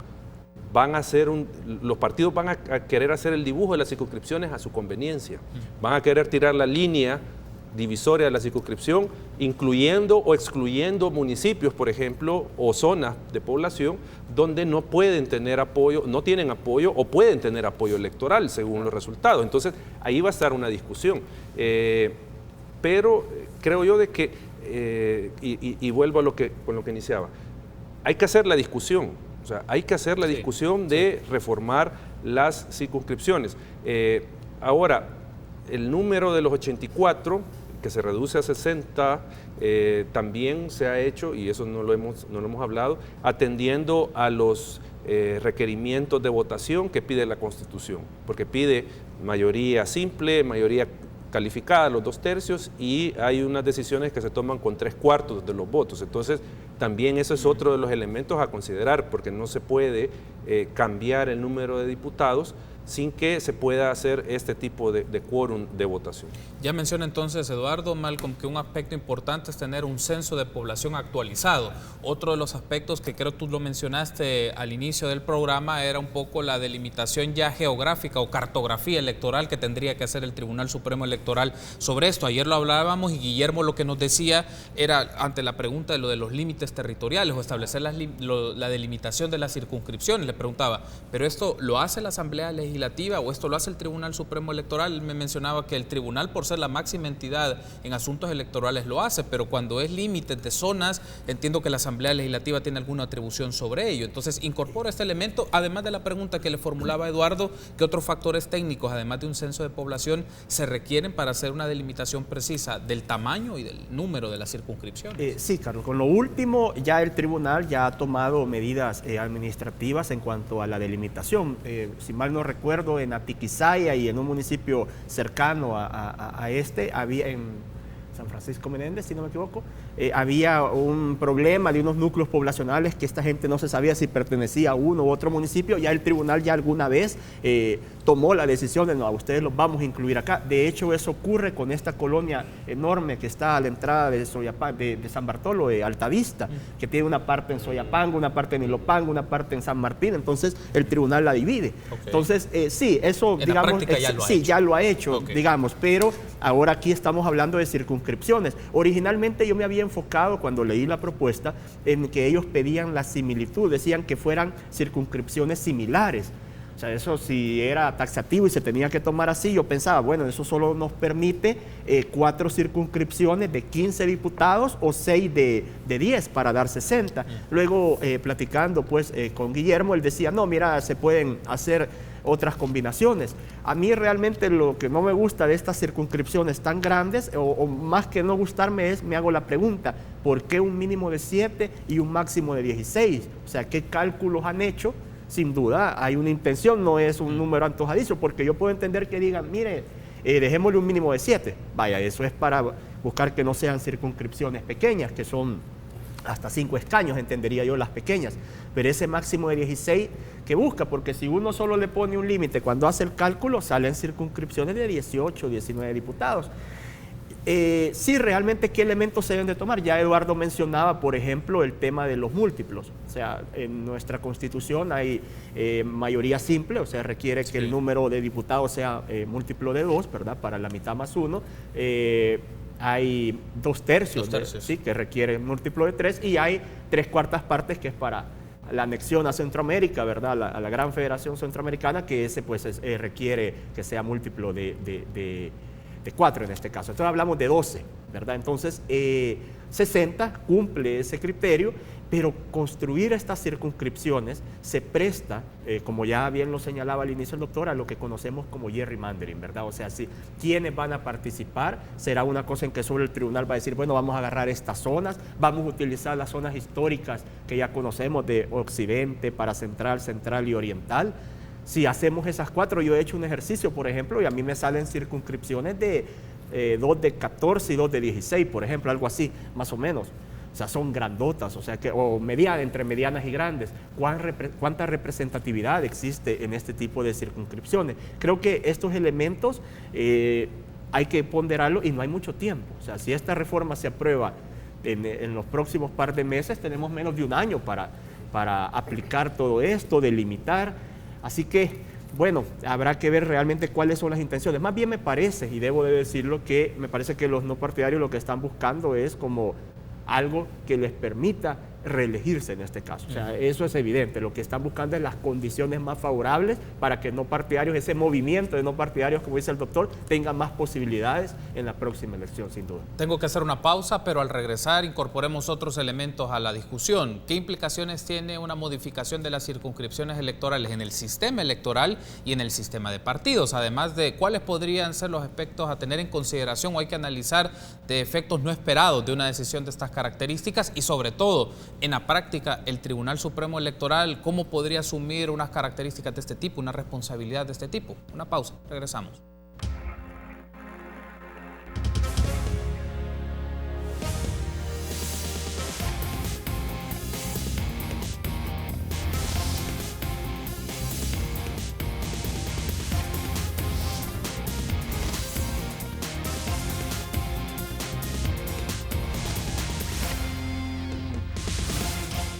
D: Los partidos van a querer hacer el dibujo de las circunscripciones a su conveniencia, van a querer tirar la línea divisoria de la circunscripción, incluyendo o excluyendo municipios, por ejemplo, o zonas de población donde no pueden tener apoyo, no tienen apoyo o pueden tener apoyo electoral según los resultados. Entonces, ahí va a estar una discusión. Pero creo yo de que, y vuelvo a con lo que iniciaba, hay que hacer la discusión, o sea, hay que hacer la discusión de reformar las circunscripciones. Ahora, el número de los 84, que se reduce a 60, también se ha hecho, y eso no lo hemos hablado, atendiendo a los requerimientos de votación que pide la Constitución, porque pide mayoría simple, mayoría calificada, los 2/3, y hay unas decisiones que se toman con 3/4 de los votos. Entonces, también eso es otro de los elementos a considerar, porque no se puede cambiar el número de diputados sin que se pueda hacer este tipo de quórum de votación.
A: Ya menciona entonces Eduardo, Malcolm, que un aspecto importante es tener un censo de población actualizado. Otro de los aspectos que creo tú lo mencionaste al inicio del programa era un poco la delimitación ya geográfica o cartografía electoral que tendría que hacer el Tribunal Supremo Electoral sobre esto. Ayer lo hablábamos y Guillermo lo que nos decía era, ante la pregunta de lo de los límites territoriales o establecer la delimitación de las circunscripciones, le preguntaba, ¿pero esto lo hace la Asamblea Legislativa o esto lo hace el Tribunal Supremo Electoral? Él me mencionaba que el tribunal, por ser la máxima entidad en asuntos electorales, lo hace, pero cuando es límites de zonas, entiendo que la Asamblea Legislativa tiene alguna atribución sobre ello. Entonces, incorpora este elemento, además de la pregunta que le formulaba Eduardo, ¿qué otros factores técnicos, además de un censo de población, se requieren para hacer una delimitación precisa del tamaño y del número de las circunscripciones?
B: Sí, Carlos, con lo último, ya el tribunal ya ha tomado medidas administrativas en cuanto a la delimitación. Si mal no recuerdo, en Atiquizaya y en un municipio cercano a este, había en San Francisco Menéndez, si no me equivoco, había un problema de unos núcleos poblacionales que esta gente no se sabía si pertenecía a uno u otro municipio. Ya el tribunal ya alguna vez tomó la decisión de no, a ustedes los vamos a incluir acá. De hecho, eso ocurre con esta colonia enorme que está a la entrada de San Bartolo, de Altavista, que tiene una parte en Soyapango, una parte en Ilopango, una parte en San Martín. Entonces, el tribunal la divide. Okay. Entonces, sí, eso,
A: en
B: digamos,
A: la práctica
B: ya lo ha hecho,
A: okay,
B: digamos, pero ahora aquí estamos hablando de circunscripciones. Originalmente yo me había enfocado, cuando leí la propuesta, en que ellos pedían la similitud, decían que fueran circunscripciones similares. O sea, eso si era taxativo y se tenía que tomar así, yo pensaba, bueno, eso solo nos permite 4 circunscripciones de 15 diputados o 6 de 10 para dar 60. Luego, platicando pues con Guillermo, él decía, no, mira, se pueden hacer otras combinaciones. A mí realmente lo que no me gusta de estas circunscripciones tan grandes, o más que no gustarme, es, me hago la pregunta, ¿por qué un mínimo de 7 y un máximo de 16? O sea, ¿qué cálculos han hecho? Sin duda hay una intención, no es un número antojadizo, porque yo puedo entender que digan, mire, dejémosle un mínimo de 7. Vaya, eso es para buscar que no sean circunscripciones pequeñas, que son hasta 5 escaños, entendería yo las pequeñas. Pero ese máximo de 16 que busca, porque si uno solo le pone un límite, cuando hace el cálculo salen circunscripciones de 18, 19 diputados. Sí, realmente, ¿qué elementos se deben de tomar? Ya Eduardo mencionaba, por ejemplo, el tema de los múltiplos. O sea, en nuestra Constitución hay mayoría simple, o sea, requiere que el número de diputados sea múltiplo de 2, ¿verdad? Para la mitad más 1. Hay 2/3, ¿sí? Que requiere múltiplo de 3, y hay 3/4 partes que es para la anexión a Centroamérica, ¿verdad? A la Gran Federación Centroamericana, que ese pues requiere que sea múltiplo de de 4 en este caso. Entonces hablamos de 12, ¿verdad? Entonces 60 cumple ese criterio, pero construir estas circunscripciones se presta, como ya bien lo señalaba al inicio el doctor, a lo que conocemos como gerrymandering, ¿verdad? O sea, si quienes van a participar, será una cosa en que sobre el tribunal va a decir, bueno, vamos a agarrar estas zonas, vamos a utilizar las zonas históricas que ya conocemos de Occidente, para Central, Central y Oriental. Si hacemos esas 4, yo he hecho un ejercicio, por ejemplo, y a mí me salen circunscripciones de 2 de 14 y 2 de 16, por ejemplo, algo así, más o menos. O sea, son grandotas, o sea, entre medianas y grandes. ¿Cuánta representatividad existe en este tipo de circunscripciones? Creo que estos elementos hay que ponderarlos y no hay mucho tiempo. O sea, si esta reforma se aprueba en los próximos par de meses, tenemos menos de un año para aplicar todo esto, delimitar. Así que, bueno, habrá que ver realmente cuáles son las intenciones. Más bien me parece, y debo de decirlo, que me parece que los no partidarios lo que están buscando es como algo que les permita reelegirse en este caso. O sea, eso es evidente. Lo que están buscando es las condiciones más favorables para que no partidarios, ese movimiento de no partidarios, como dice el doctor, tenga más posibilidades en la próxima elección, sin duda.
A: Tengo que hacer una pausa, pero al regresar incorporemos otros elementos a la discusión. ¿Qué implicaciones tiene una modificación de las circunscripciones electorales en el sistema electoral y en el sistema de partidos? Además de cuáles podrían ser los aspectos a tener en consideración o hay que analizar de efectos no esperados de una decisión de estas características y sobre todo, en la práctica, el Tribunal Supremo Electoral, ¿cómo podría asumir unas características de este tipo, una responsabilidad de este tipo? Una pausa, regresamos.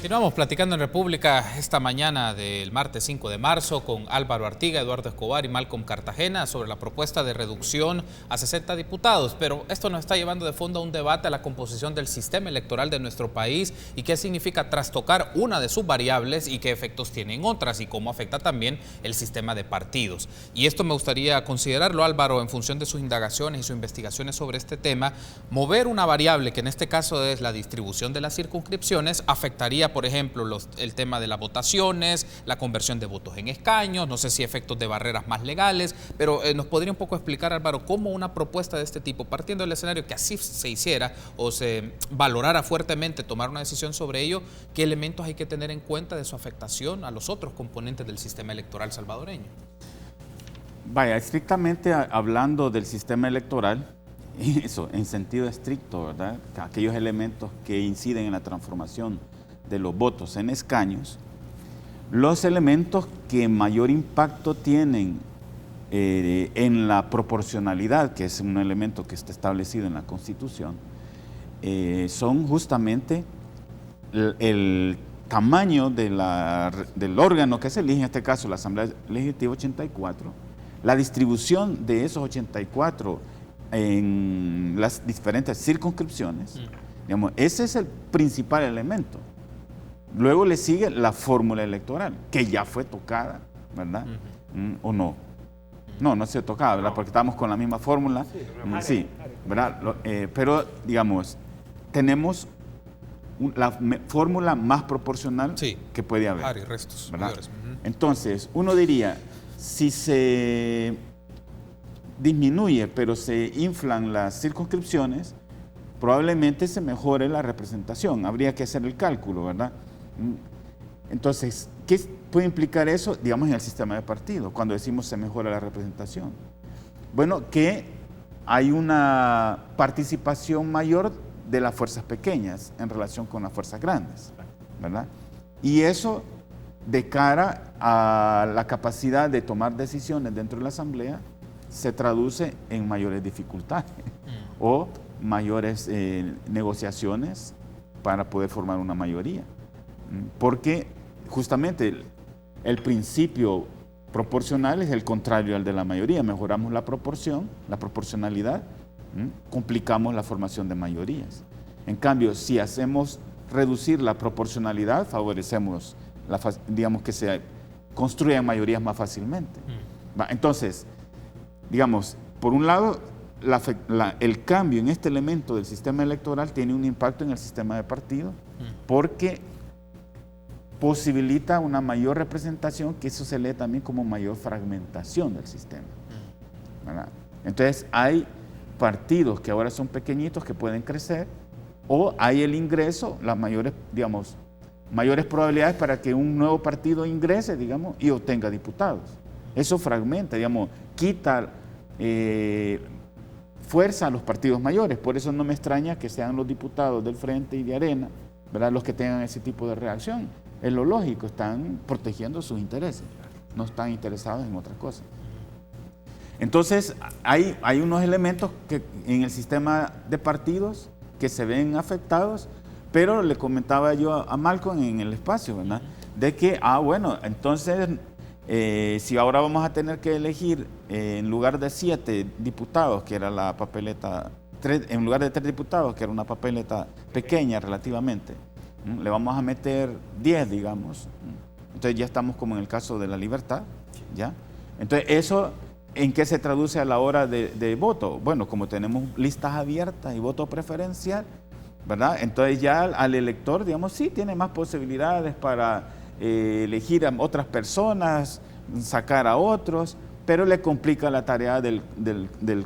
A: Continuamos platicando en República esta mañana del martes 5 de marzo con Álvaro Artiga, Eduardo Escobar y Malcolm Cartagena sobre la propuesta de reducción a 60 diputados. Pero esto nos está llevando de fondo a un debate a la composición del sistema electoral de nuestro país y qué significa trastocar una de sus variables y qué efectos tienen otras y cómo afecta también el sistema de partidos. Y esto me gustaría considerarlo, Álvaro, en función de sus indagaciones y sus investigaciones sobre este tema. Mover una variable, que en este caso es la distribución de las circunscripciones, afectaría, por ejemplo, el tema de las votaciones, la conversión de votos en escaños, no sé si efectos de barreras más legales, pero nos podría un poco explicar, Álvaro, cómo una propuesta de este tipo, partiendo del escenario que así se hiciera o se valorara fuertemente tomar una decisión sobre ello, qué elementos hay que tener en cuenta de su afectación a los otros componentes del sistema electoral salvadoreño.
C: Vaya, estrictamente hablando del sistema electoral, eso, en sentido estricto, ¿verdad? Aquellos elementos que inciden en la transformación de los votos en escaños, los elementos que mayor impacto tienen en la proporcionalidad, que es un elemento que está establecido en la Constitución, son justamente el tamaño del órgano que se elige, en este caso la Asamblea Legislativa 84, la distribución de esos 84 en las diferentes circunscripciones, digamos, ese es el principal elemento. Luego le sigue la fórmula electoral, que ya fue tocada, ¿verdad? ¿O no? No se tocaba, ¿verdad? Porque estamos con la misma fórmula. Sí, ¿verdad? Pero, digamos, tenemos la fórmula más proporcional que puede haber.
A: Y restos,
C: ¿verdad? Entonces, uno diría, si se disminuye, pero se inflan las circunscripciones, probablemente se mejore la representación. Habría que hacer el cálculo, ¿verdad? Entonces, ¿qué puede implicar eso, digamos, en el sistema de partido, cuando decimos se mejora la representación? Bueno, que hay una participación mayor de las fuerzas pequeñas en relación con las fuerzas grandes, ¿verdad? Y eso, de cara a la capacidad de tomar decisiones dentro de la Asamblea, se traduce en mayores dificultades o mayores negociaciones para poder formar una mayoría. Porque justamente el principio proporcional es el contrario al de la mayoría. Mejoramos la proporción, la proporcionalidad, complicamos la formación de mayorías. En cambio, si hacemos reducir la proporcionalidad, favorecemos, digamos, que se construyan mayorías más fácilmente. Entonces, digamos, por un lado, el cambio en este elemento del sistema electoral tiene un impacto en el sistema de partidos, porque posibilita una mayor representación, que eso se lee también como mayor fragmentación del sistema, ¿verdad? Entonces hay partidos que ahora son pequeñitos que pueden crecer, o hay el ingreso, las mayores, digamos, mayores probabilidades para que un nuevo partido ingrese, digamos, y obtenga diputados. Eso fragmenta, digamos, quita fuerza a los partidos mayores. Por eso no me extraña que sean los diputados del Frente y de Arena, ¿verdad?, los que tengan ese tipo de reacción. Es lo lógico, están protegiendo sus intereses, no están interesados en otra cosa. Entonces, hay unos elementos que en el sistema de partidos que se ven afectados, pero le comentaba yo a Malcolm en el espacio, ¿verdad?, de que, bueno, entonces, si ahora vamos a tener que elegir en lugar de 7 diputados, que era la papeleta, en lugar de 3 diputados, que era una papeleta pequeña relativamente, le vamos a meter 10, digamos. Entonces ya estamos como en el caso de la libertad, ¿ya? Entonces eso, ¿en qué se traduce a la hora de voto? Bueno, como tenemos listas abiertas y voto preferencial, ¿verdad? Entonces ya al elector, digamos, sí tiene más posibilidades para elegir a otras personas, sacar a otros, pero le complica la tarea del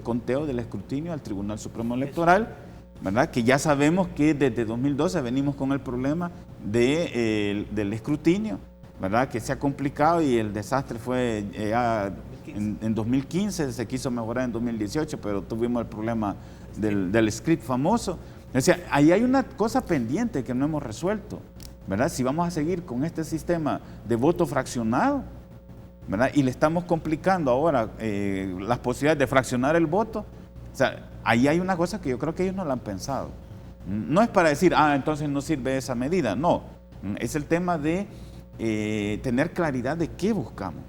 C: conteo, del escrutinio al Tribunal Supremo Electoral, ¿verdad? Que ya sabemos que desde 2012 venimos con el problema del escrutinio, ¿verdad? Que se ha complicado y el desastre fue en 2015, se quiso mejorar en 2018, pero tuvimos el problema del script famoso. O sea, ahí hay una cosa pendiente que no hemos resuelto, ¿verdad? Si vamos a seguir con este sistema de voto fraccionado, ¿verdad?, y le estamos complicando ahora las posibilidades de fraccionar el voto, o sea, ahí hay una cosa que yo creo que ellos no la han pensado. No es para decir, entonces no sirve esa medida, no. Es el tema de tener claridad de qué buscamos,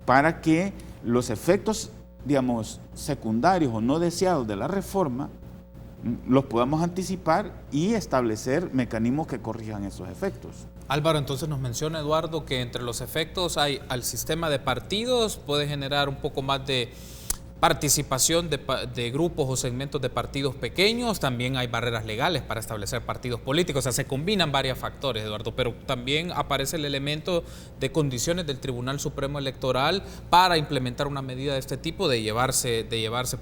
C: para que los efectos, digamos, secundarios o no deseados de la reforma los podamos anticipar y establecer mecanismos que corrijan esos efectos.
A: Álvaro, entonces nos menciona Eduardo que entre los efectos hay al sistema de partidos, puede generar un poco más de participación de grupos o segmentos de partidos pequeños, también hay barreras legales para establecer partidos políticos, o sea, se combinan varios factores, Eduardo, pero también aparece el elemento de condiciones del Tribunal Supremo Electoral para implementar una medida de este tipo, de llevarse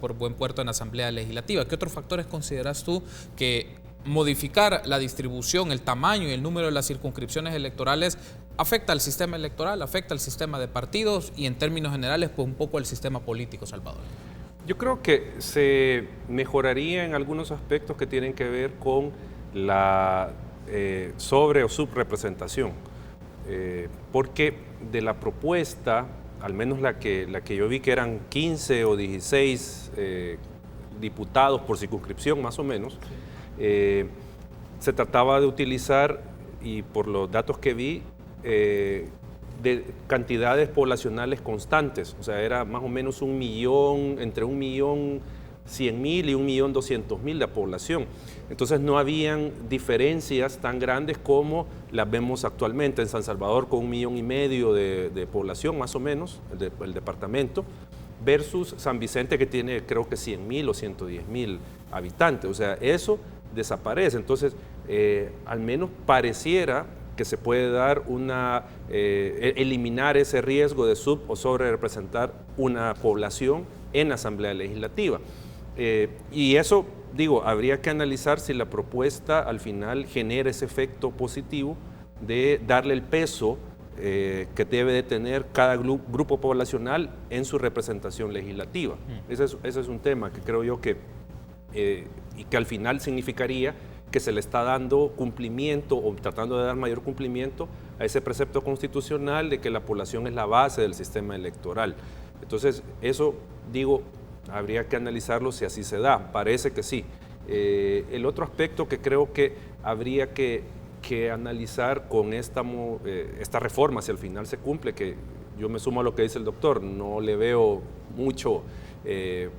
A: por buen puerto en la Asamblea Legislativa. ¿Qué otros factores consideras tú que modificar la distribución, el tamaño y el número de las circunscripciones electorales afecta al sistema electoral, afecta al sistema de partidos y en términos generales pues un poco el sistema político salvadoreño?
D: Yo creo que se mejoraría en algunos aspectos que tienen que ver con la sobre o subrepresentación, porque de la propuesta, al menos la que yo vi que eran 15 o 16 diputados por circunscripción más o menos, se trataba de utilizar, y por los datos que vi, de cantidades poblacionales constantes, o sea, era más o menos 1 millón, entre 1.100.000 y 1.200.000 de población. Entonces no habían diferencias tan grandes como las vemos actualmente en San Salvador, con 1,5 millones de población más o menos, el departamento, versus San Vicente, que tiene creo que 100.000 o 110.000 habitantes. O sea, eso desaparece. Entonces, al menos pareciera que se puede dar eliminar ese riesgo de sub o sobre representar una población en la Asamblea Legislativa. Y eso, digo, habría que analizar si la propuesta al final genera ese efecto positivo de darle el peso que debe de tener cada grupo poblacional en su representación legislativa. Ese es un tema que creo yo que al final significaría que se le está dando cumplimiento o tratando de dar mayor cumplimiento a ese precepto constitucional de que la población es la base del sistema electoral. Entonces, eso, digo, habría que analizarlo si así se da. Parece que sí. El otro aspecto que creo que habría que analizar con esta reforma, si al final se cumple, que yo me sumo a lo que dice el doctor, no le veo mucho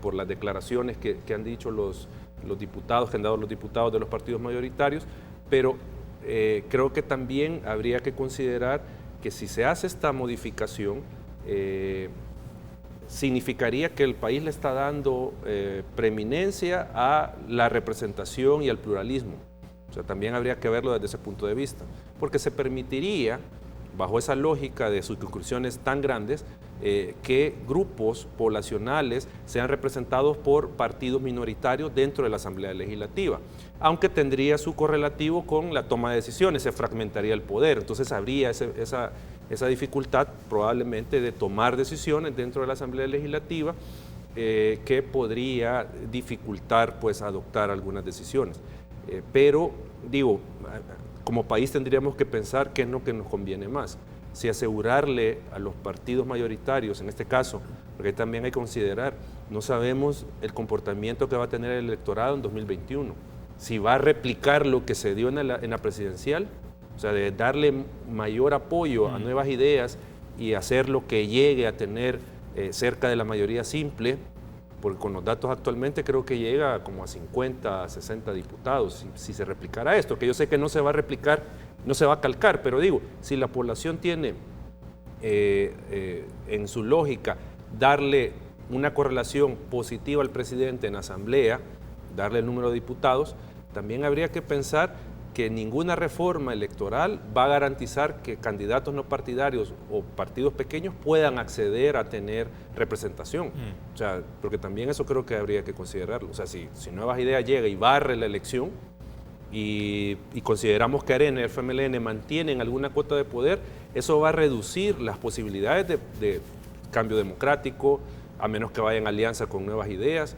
D: por las declaraciones que han dicho los diputados, que han dado los diputados de los partidos mayoritarios, pero creo que también habría que considerar que si se hace esta modificación, significaría que el país le está dando preeminencia a la representación y al pluralismo. O sea, también habría que verlo desde ese punto de vista, porque se permitiría, bajo esa lógica de circunscripciones tan grandes, que grupos poblacionales sean representados por partidos minoritarios dentro de la Asamblea Legislativa, aunque tendría su correlativo con la toma de decisiones, se fragmentaría el poder, entonces habría esa dificultad probablemente de tomar decisiones dentro de la Asamblea Legislativa que podría dificultar pues adoptar algunas decisiones. Pero digo, como país tendríamos que pensar qué es lo que nos conviene más. Si asegurarle a los partidos mayoritarios, en este caso, porque también hay que considerar, no sabemos el comportamiento que va a tener el electorado en 2021. Si va a replicar lo que se dio en la presidencial, o sea, de darle mayor apoyo a nuevas ideas y hacer lo que llegue a tener cerca de la mayoría simple, porque con los datos actualmente creo que llega como a 50, 60 diputados, si se replicara esto, que yo sé que no se va a replicar, no se va a calcar, pero digo, si la población tiene en su lógica darle una correlación positiva al presidente en la asamblea, darle el número de diputados, también habría que pensar que ninguna reforma electoral va a garantizar que candidatos no partidarios o partidos pequeños puedan acceder a tener representación. O sea, porque también eso creo que habría que considerarlo. O sea, si Nuevas Ideas llega y barre la elección y consideramos que Arena y el FMLN mantienen alguna cuota de poder, eso va a reducir las posibilidades de cambio democrático, a menos que vayan en alianza con Nuevas Ideas.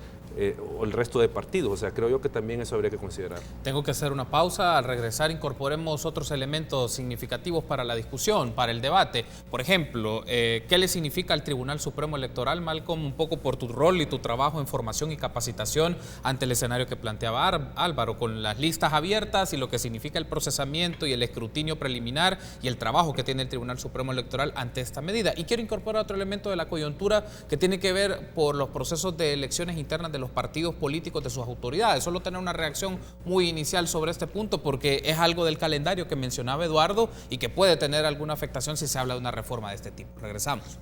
D: O el resto de partidos, o sea, creo yo que también eso habría que considerar.
A: Tengo que hacer una pausa. Al regresar incorporemos otros elementos significativos para la discusión, para el debate. Por ejemplo, ¿qué le significa al Tribunal Supremo Electoral, Malcolm, un poco por tu rol y tu trabajo en formación y capacitación ante el escenario que planteaba Álvaro, con las listas abiertas y lo que significa el procesamiento y el escrutinio preliminar y el trabajo que tiene el Tribunal Supremo Electoral ante esta medida? Y quiero incorporar otro elemento de la coyuntura que tiene que ver por los procesos de elecciones internas de los partidos políticos, de sus autoridades. Solo tener una reacción muy inicial sobre este punto, porque es algo del calendario que mencionaba Eduardo y que puede tener alguna afectación si se habla de una reforma de este tipo. Regresamos.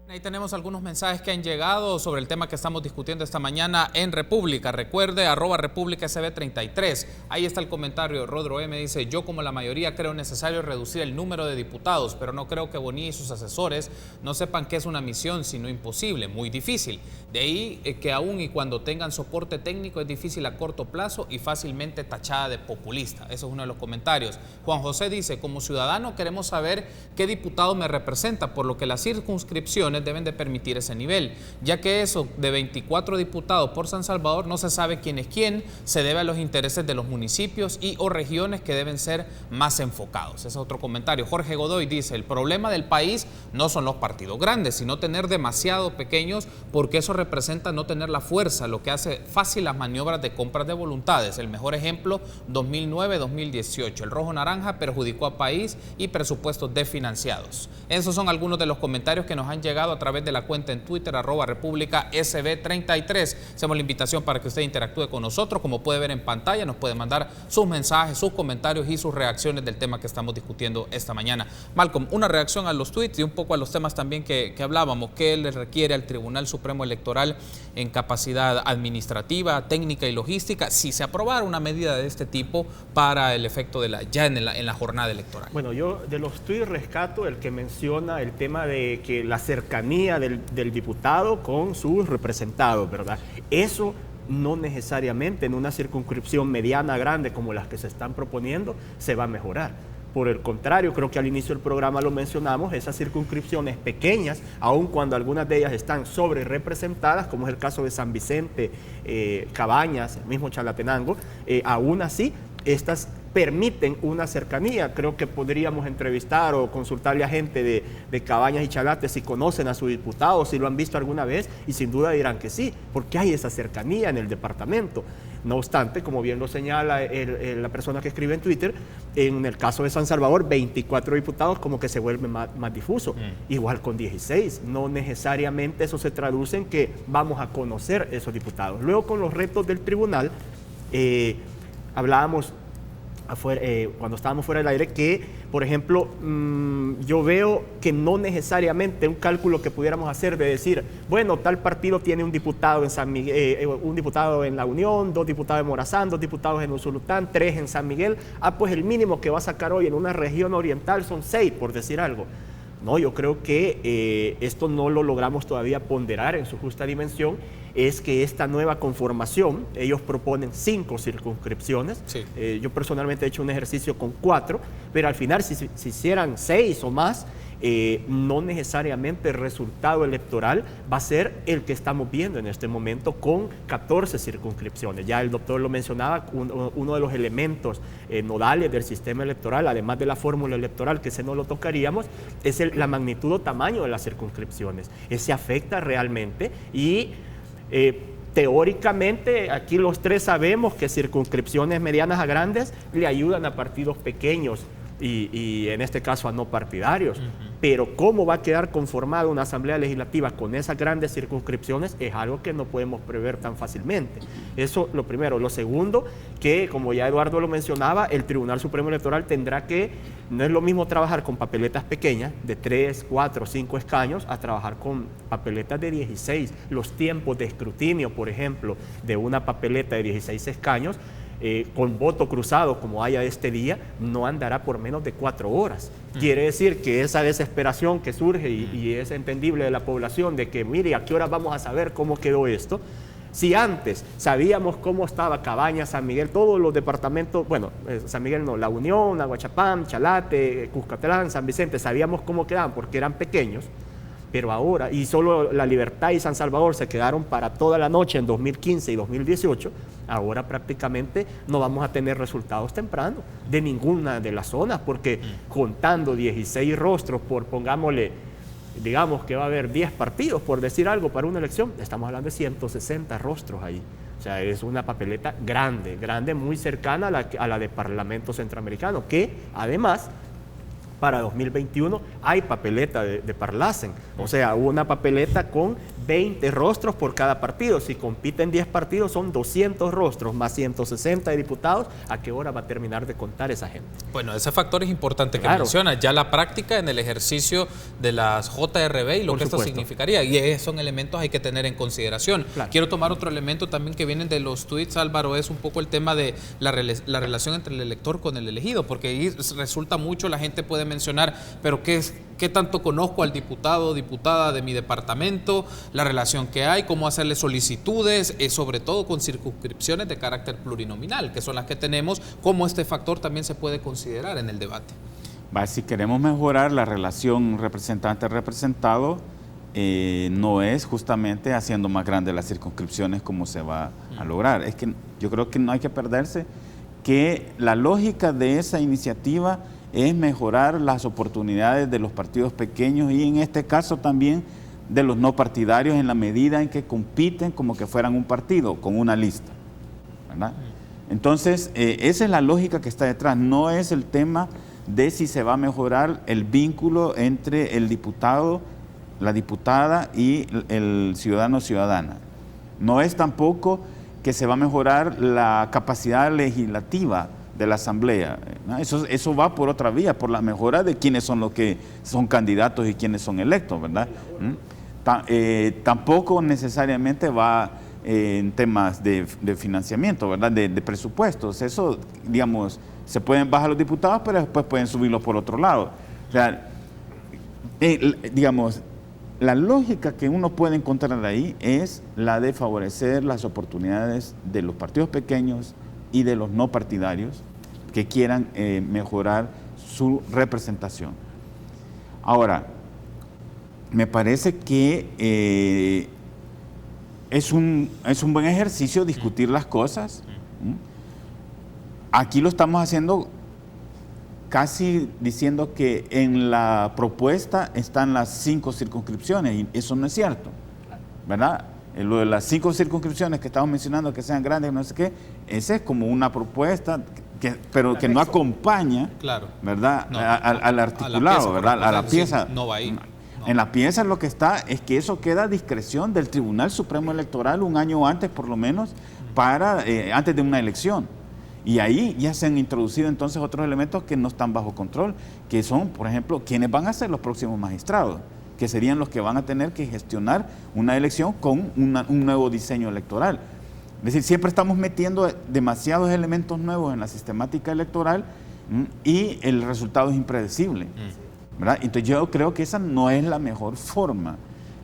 A: Ahí tenemos algunos mensajes que han llegado sobre el tema que estamos discutiendo esta mañana en República. Recuerde, @RepúblicaSB33. Ahí está el comentario. Rodro M. dice: yo como la mayoría creo necesario reducir el número de diputados, pero no creo que Bonilla y sus asesores no sepan que es una misión, sino imposible, muy difícil. De ahí que aún y cuando tengan soporte técnico es difícil a corto plazo y fácilmente tachada de populista. Eso es uno de los comentarios. Juan José dice: como ciudadano queremos saber qué diputado me representa, por lo que las circunscripciones deben de permitir ese nivel, ya que eso de 24 diputados por San Salvador no se sabe quién es quién, se debe a los intereses de los municipios y o regiones que deben ser más enfocados. Ese es otro comentario. Jorge Godoy dice: el problema del país no son los partidos grandes, sino tener demasiado pequeños, porque eso representa no tener la fuerza, lo que hace fácil las maniobras de compras de voluntades. El mejor ejemplo, 2009-2018. El rojo naranja perjudicó a país y presupuestos desfinanciados. Esos son algunos de los comentarios que nos han llegado a través de la cuenta en Twitter, @RepúblicaSB33. Hacemos la invitación para que usted interactúe con nosotros. Como puede ver en pantalla, nos puede mandar sus mensajes, sus comentarios y sus reacciones del tema que estamos discutiendo esta mañana. Malcolm, una reacción a los tweets y un poco a los temas también que hablábamos. ¿Qué le requiere al Tribunal Supremo Electoral en capacidad administrativa, técnica y logística si se aprobara una medida de este tipo para el efecto de en la jornada electoral?
B: Bueno, yo de los tweets rescato el que menciona el tema de que la cercanía del diputado con sus representados, ¿verdad? Eso no necesariamente en una circunscripción mediana, grande como las que se están proponiendo, se va a mejorar. Por el contrario, creo que al inicio del programa lo mencionamos, esas circunscripciones pequeñas, aun cuando algunas de ellas están sobre representadas, como es el caso de San Vicente, Cabañas, el mismo Chalatenango, aún así, estas permiten una cercanía. Creo que podríamos entrevistar o consultarle a gente de Cabañas y Chalate si conocen a su diputado, si lo han visto alguna vez, y sin duda dirán que sí, porque hay esa cercanía en el departamento. No obstante, como bien lo señala la persona que escribe en Twitter, en el caso de San Salvador, 24 diputados como que se vuelve más difuso. Igual con 16. No necesariamente eso se traduce en que vamos a conocer esos diputados. Luego, con los retos del tribunal, hablábamos afuera, cuando estábamos fuera del aire, que, por ejemplo, yo veo que no necesariamente un cálculo que pudiéramos hacer de decir, bueno, tal partido tiene un diputado en San Miguel, un diputado en La Unión, 2 diputados en Morazán, 2 diputados en Usulután, 3 en San Miguel, pues el mínimo que va a sacar hoy en una región oriental son 6, por decir algo. No, yo creo que esto no lo logramos todavía ponderar en su justa dimensión. Es que esta nueva conformación, ellos proponen 5 circunscripciones. Sí. Yo personalmente he hecho un ejercicio con 4, pero al final si hicieran 6 o más, no necesariamente el resultado electoral va a ser el que estamos viendo en este momento con 14 circunscripciones. Ya el doctor lo mencionaba, uno de los elementos nodales del sistema electoral, además de la fórmula electoral, que ese no lo tocaríamos, es la magnitud o tamaño de las circunscripciones. Ese afecta realmente y teóricamente, aquí los 3 sabemos que circunscripciones medianas a grandes le ayudan a partidos pequeños y en este caso a no partidarios. Pero cómo va a quedar conformada una asamblea legislativa con esas grandes circunscripciones es algo que no podemos prever tan fácilmente. Eso lo primero. Lo segundo, que como ya Eduardo lo mencionaba, el Tribunal Supremo Electoral tendrá que, no es lo mismo trabajar con papeletas pequeñas de 3, 4, 5 escaños a trabajar con papeletas de 16. Los tiempos de escrutinio, por ejemplo, de una papeleta de 16 escaños, con voto cruzado como haya este día, no andará por menos de 4 horas. Quiere decir que esa desesperación que surge y es entendible de la población de que, mire, ¿a qué hora vamos a saber cómo quedó esto? Si antes sabíamos cómo estaba Cabañas, San Miguel, todos los departamentos, bueno, San Miguel no, La Unión, Aguachapán, Chalate, Cuscatlán, San Vicente, sabíamos cómo quedaban porque eran pequeños, pero ahora, y solo La Libertad y San Salvador se quedaron para toda la noche en 2015 y 2018, ahora prácticamente no vamos a tener resultados tempranos de ninguna de las zonas, porque contando 16 rostros por, pongámosle, digamos que va a haber 10 partidos, por decir algo, para una elección, estamos hablando de 160 rostros ahí. O sea, es una papeleta grande, muy cercana a la de Parlamento Centroamericano, que además, para 2021 hay papeleta de Parlacen, o sea, una papeleta con 20 rostros por cada partido. Si compiten 10 partidos son 200 rostros más 160 de diputados. ¿A qué hora va a terminar de contar esa gente?
A: Bueno, ese factor es importante que menciona, ya la práctica en el ejercicio de las JRB y lo que esto significaría, y esos son elementos hay que tener en consideración. Claro. Quiero tomar otro elemento también que viene de los tweets, Álvaro, es un poco el tema de la relación entre el elector con el elegido, porque ahí resulta mucho, la gente puede mencionar, pero ¿qué tanto conozco al diputado o diputada de mi departamento? La relación que hay, cómo hacerle solicitudes, sobre todo con circunscripciones de carácter plurinominal, que son las que tenemos, cómo este factor también se puede considerar en el debate.
C: Si queremos mejorar la relación representante-representado, no es justamente haciendo más grandes las circunscripciones como se va a lograr. Es que yo creo que no hay que perderse que la lógica de esa iniciativa es mejorar las oportunidades de los partidos pequeños y en este caso también de los no partidarios en la medida en que compiten como que fueran un partido, con una lista, ¿verdad? Entonces, esa es la lógica que está detrás, no es el tema de si se va a mejorar el vínculo entre el diputado, la diputada y el ciudadano o ciudadana. No es tampoco que se va a mejorar la capacidad legislativa de la Asamblea, ¿no? Eso va por otra vía, por la mejora de quiénes son los que son candidatos y quiénes son electos, ¿verdad? Tampoco necesariamente va en temas de financiamiento, ¿verdad? De presupuestos. Eso, digamos, se pueden bajar los diputados, pero después pueden subirlos por otro lado. O sea, digamos, la lógica que uno puede encontrar ahí es la de favorecer las oportunidades de los partidos pequeños y de los no partidarios que quieran mejorar su representación. Ahora, me parece que es un buen ejercicio discutir las cosas. Aquí lo estamos haciendo casi diciendo que en la propuesta están las 5 circunscripciones, y eso no es cierto, ¿verdad? Lo de las 5 circunscripciones que estamos mencionando, que sean grandes, no sé qué, esa es como una propuesta, pero que no acompaña,
A: claro,
C: ¿verdad?
A: No,
C: al articulado, ¿verdad? A la pieza.
A: Sí, no va ahí. No.
C: En la pieza lo que está es que eso queda a discreción del Tribunal Supremo Electoral un año antes, por lo menos, antes de una elección. Y ahí ya se han introducido entonces otros elementos que no están bajo control, que son, por ejemplo, quiénes van a ser los próximos magistrados, que serían los que van a tener que gestionar una elección con un nuevo diseño electoral. Es decir, siempre estamos metiendo demasiados elementos nuevos en la sistemática electoral y el resultado es impredecible, ¿verdad? Entonces yo creo que esa no es la mejor forma,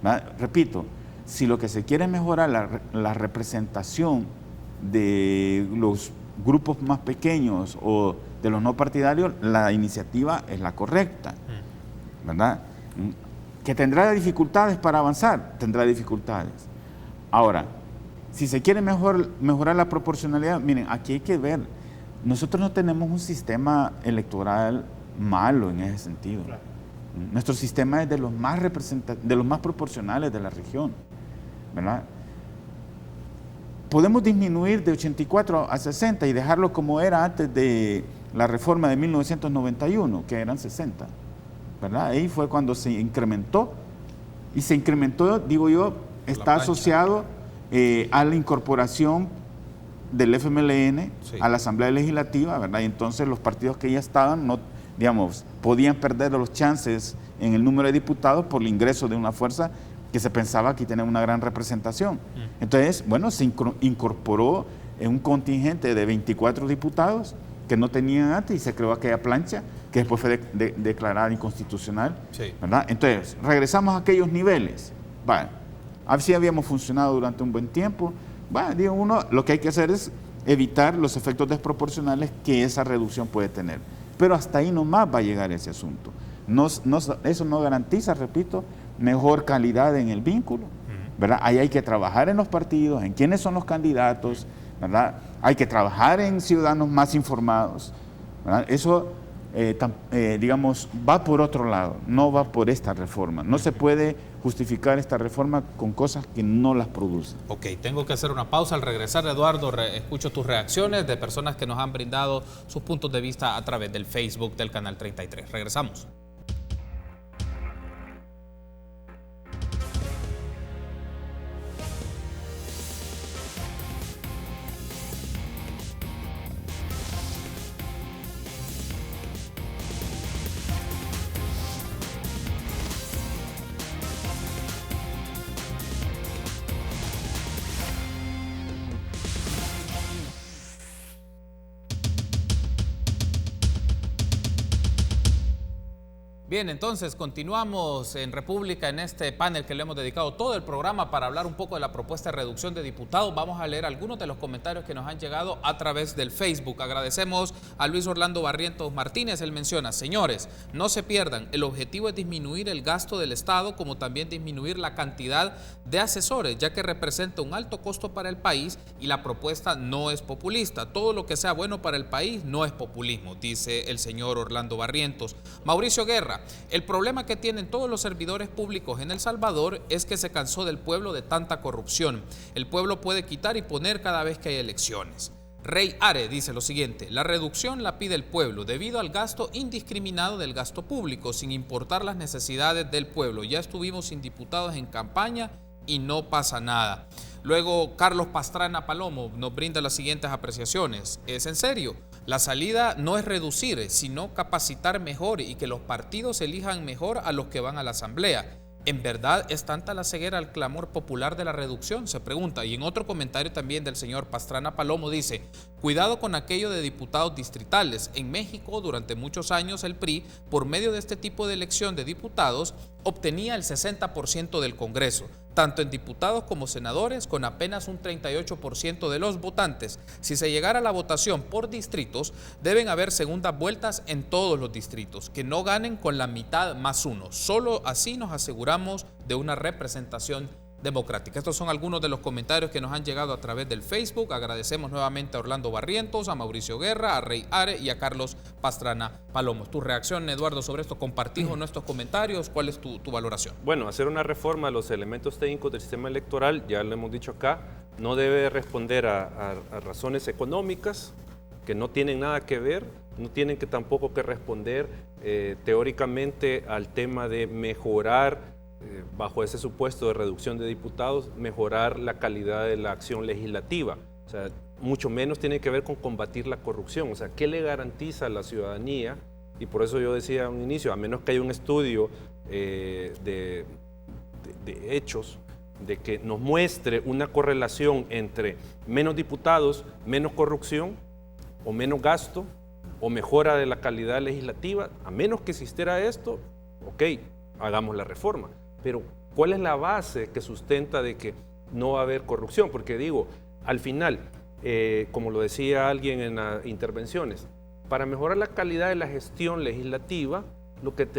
C: ¿verdad? Repito, si lo que se quiere es mejorar la representación de los grupos más pequeños o de los no partidarios, la iniciativa es la correcta, ¿verdad? Que tendrá dificultades para avanzar, tendrá dificultades. Ahora, si se quiere mejorar la proporcionalidad, miren, aquí hay que ver, nosotros no tenemos un sistema electoral malo en ese sentido. Claro. Nuestro sistema es de los más proporcionales de la región, ¿verdad? Podemos disminuir de 84 a 60 y dejarlo como era antes de la reforma de 1991, que eran 60, ¿verdad? Ahí fue cuando se incrementó, y se incrementó, digo yo, está asociado a la incorporación del FMLN a la Asamblea Legislativa, ¿verdad? Y entonces los partidos que ya estaban, no, digamos, podían perder los chances en el número de diputados por el ingreso de una fuerza que se pensaba que tenía una gran representación. Entonces, bueno, se incorporó un contingente de 24 diputados que no tenían antes y se creó aquella plancha que después fue declarada inconstitucional, ¿verdad? Entonces, regresamos a aquellos niveles. Bueno, así habíamos funcionado durante un buen tiempo. Bueno, digo uno, lo que hay que hacer es evitar los efectos desproporcionales que esa reducción puede tener. Pero hasta ahí nomás va a llegar ese asunto. Eso no garantiza, repito, mejor calidad en el vínculo, ¿verdad? Ahí hay que trabajar en los partidos, en quiénes son los candidatos, ¿verdad? Hay que trabajar en ciudadanos más informados, ¿verdad? Eso, digamos, va por otro lado, no va por esta reforma. No se puede justificar esta reforma con cosas que no las producen.
A: Ok, tengo que hacer una pausa. Al regresar, Eduardo, escucho tus reacciones de personas que nos han brindado sus puntos de vista a través del Facebook del Canal 33. Regresamos. Bien, entonces continuamos en República en este panel que le hemos dedicado todo el programa para hablar un poco de la propuesta de reducción de diputados. Vamos a leer algunos de los comentarios que nos han llegado a través del Facebook. Agradecemos a Luis Orlando Barrientos Martínez. Él menciona: señores, no se pierdan, el objetivo es disminuir el gasto del Estado, como también disminuir la cantidad de asesores, ya que representa un alto costo para el país y la propuesta no es populista. Todo lo que sea bueno para el país no es populismo, dice el señor Orlando Barrientos. Mauricio Guerra: el problema que tienen todos los servidores públicos en El Salvador es que se cansó del pueblo de tanta corrupción. El pueblo puede quitar y poner cada vez que hay elecciones. Rey Are dice lo siguiente: la reducción la pide el pueblo debido al gasto indiscriminado del gasto público, sin importar las necesidades del pueblo. Ya estuvimos sin diputados en campaña y no pasa nada. Luego, Carlos Pastrana Palomo nos brinda las siguientes apreciaciones. ¿Es en serio? La salida no es reducir, sino capacitar mejor y que los partidos elijan mejor a los que van a la asamblea. ¿En verdad es tanta la ceguera al clamor popular de la reducción?, se pregunta. Y en otro comentario también del señor Pastrana Palomo dice: cuidado con aquello de diputados distritales. En México, durante muchos años, el PRI, por medio de este tipo de elección de diputados, obtenía el 60% del Congreso, tanto en diputados como senadores, con apenas un 38% de los votantes. Si se llegara a la votación por distritos, deben haber segundas vueltas en todos los distritos, que no ganen con la mitad más uno. Solo así nos aseguramos de una representación democrática. Estos son algunos de los comentarios que nos han llegado a través del Facebook. Agradecemos nuevamente a Orlando Barrientos, a Mauricio Guerra, a Rey Are y a Carlos Pastrana Palomos. Tu reacción, Eduardo, sobre esto, ¿compartís o no estos comentarios? ¿Cuál es tu valoración?
D: Bueno, hacer una reforma a los elementos técnicos del sistema electoral, ya lo hemos dicho acá, no debe responder a razones económicas que no tienen nada que ver, no tienen que tampoco que responder teóricamente al tema de mejorar, bajo ese supuesto de reducción de diputados, mejorar la calidad de la acción legislativa. O sea, mucho menos tiene que ver con combatir la corrupción. O sea, ¿qué le garantiza a la ciudadanía? Y por eso yo decía a un inicio, a menos que haya un estudio de hechos, de que nos muestre una correlación entre menos diputados, menos corrupción, o menos gasto, o mejora de la calidad legislativa, a menos que existiera esto, ok, hagamos la reforma. Pero, ¿cuál es la base que sustenta de que no va a haber corrupción? Porque digo, al final, como lo decía alguien en las intervenciones, para mejorar la calidad de la gestión legislativa,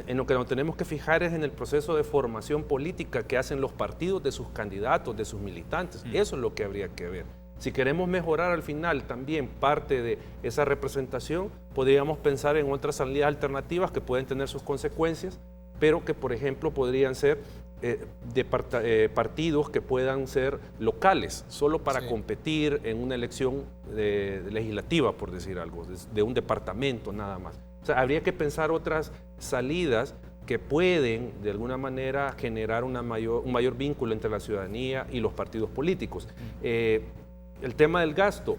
D: en lo que nos tenemos que fijar es en el proceso de formación política que hacen los partidos de sus candidatos, de sus militantes. Eso es lo que habría que ver. Si queremos mejorar al final también parte de esa representación, podríamos pensar en otras salidas alternativas que pueden tener sus consecuencias, pero que, por ejemplo, podrían ser partidos que puedan ser locales, solo para competir en una elección legislativa, por decir algo, de un departamento nada más. O sea, habría que pensar otras salidas que pueden, de alguna manera, generar un mayor vínculo entre la ciudadanía y los partidos políticos. El tema del gasto,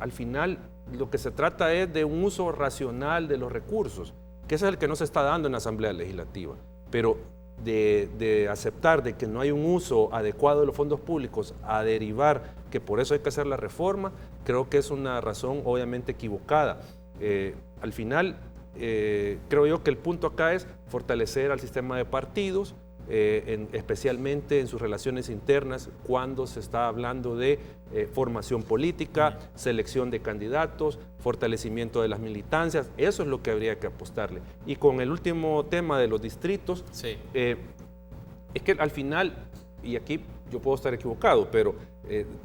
D: al final, lo que se trata es de un uso racional de los recursos, que ese es el que no se está dando en la Asamblea Legislativa, pero de aceptar de que no hay un uso adecuado de los fondos públicos a derivar que por eso hay que hacer la reforma, creo que es una razón obviamente equivocada. Al final, creo yo que el punto acá es fortalecer al sistema de partidos, especialmente en sus relaciones internas, cuando se está hablando de formación política, selección de candidatos, fortalecimiento de las militancias. Eso es lo que habría que apostarle. Y con el último tema de los distritos, es que al final, y aquí yo puedo estar equivocado, pero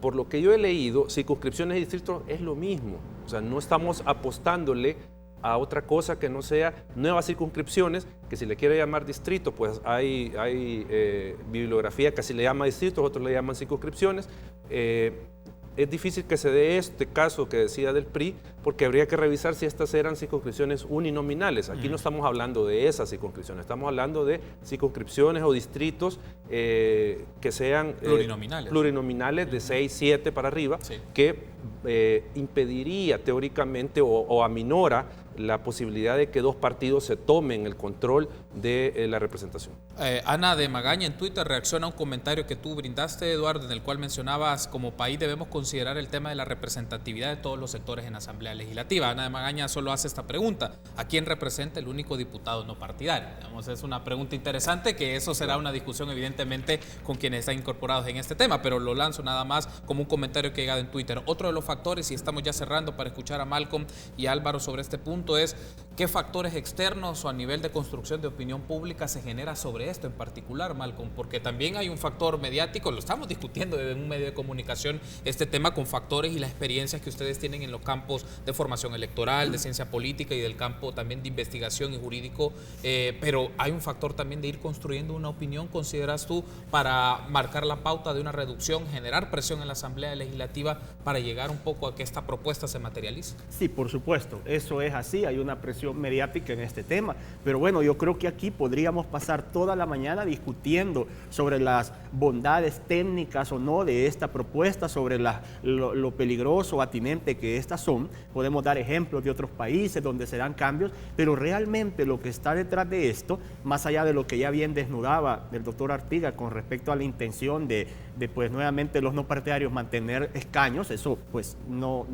D: por lo que yo he leído, circunscripciones y distritos es lo mismo. O sea, no estamos apostándole a otra cosa que no sea nuevas circunscripciones, que si le quiere llamar distrito, pues hay bibliografía que así le llama distritos, otros le llaman circunscripciones. Es difícil que se dé este caso que decía del PRI, porque habría que revisar si estas eran circunscripciones uninominales. Aquí no estamos hablando de esas circunscripciones, estamos hablando de circunscripciones o distritos que sean plurinominales de 6, 7 para arriba, que impediría teóricamente o aminora la posibilidad de que dos partidos se tomen el control de la representación.
A: Ana de Magaña en Twitter reacciona a un comentario que tú brindaste, Eduardo, en el cual mencionabas: como país debemos considerar el tema de la representatividad de todos los sectores en la Asamblea Legislativa. Ana de Magaña solo hace esta pregunta: ¿a quién representa el único diputado no partidario? Digamos, es una pregunta interesante, que eso será una discusión evidentemente con quienes están incorporados en este tema, pero lo lanzo nada más como un comentario que ha llegado en Twitter. Otro de los factores, y estamos ya cerrando para escuchar a Malcolm y a Álvaro sobre este punto, es qué factores externos o a nivel de construcción de opinión pública se genera sobre esto en particular, Malcolm, porque también hay un factor mediático, lo estamos discutiendo en un medio de comunicación, este tema, con factores y las experiencias que ustedes tienen en los campos de formación electoral, de ciencia política y del campo también de investigación y jurídico, pero hay un factor también de ir construyendo una opinión, ¿consideras tú, para marcar la pauta de una reducción, generar presión en la Asamblea Legislativa para llegar un poco a que esta propuesta se materialice?
B: Sí, por supuesto, eso es así, hay una presión mediática en este tema, pero bueno, yo creo que aquí podríamos pasar toda la mañana discutiendo sobre las bondades técnicas o no de esta propuesta, sobre lo peligroso o atinente que estas son. Podemos dar ejemplos de otros países donde se dan cambios, pero realmente lo que está detrás de esto, más allá de lo que ya bien desnudaba el doctor Artiga con respecto a la intención de pues nuevamente los no partidarios mantener escaños, eso pues no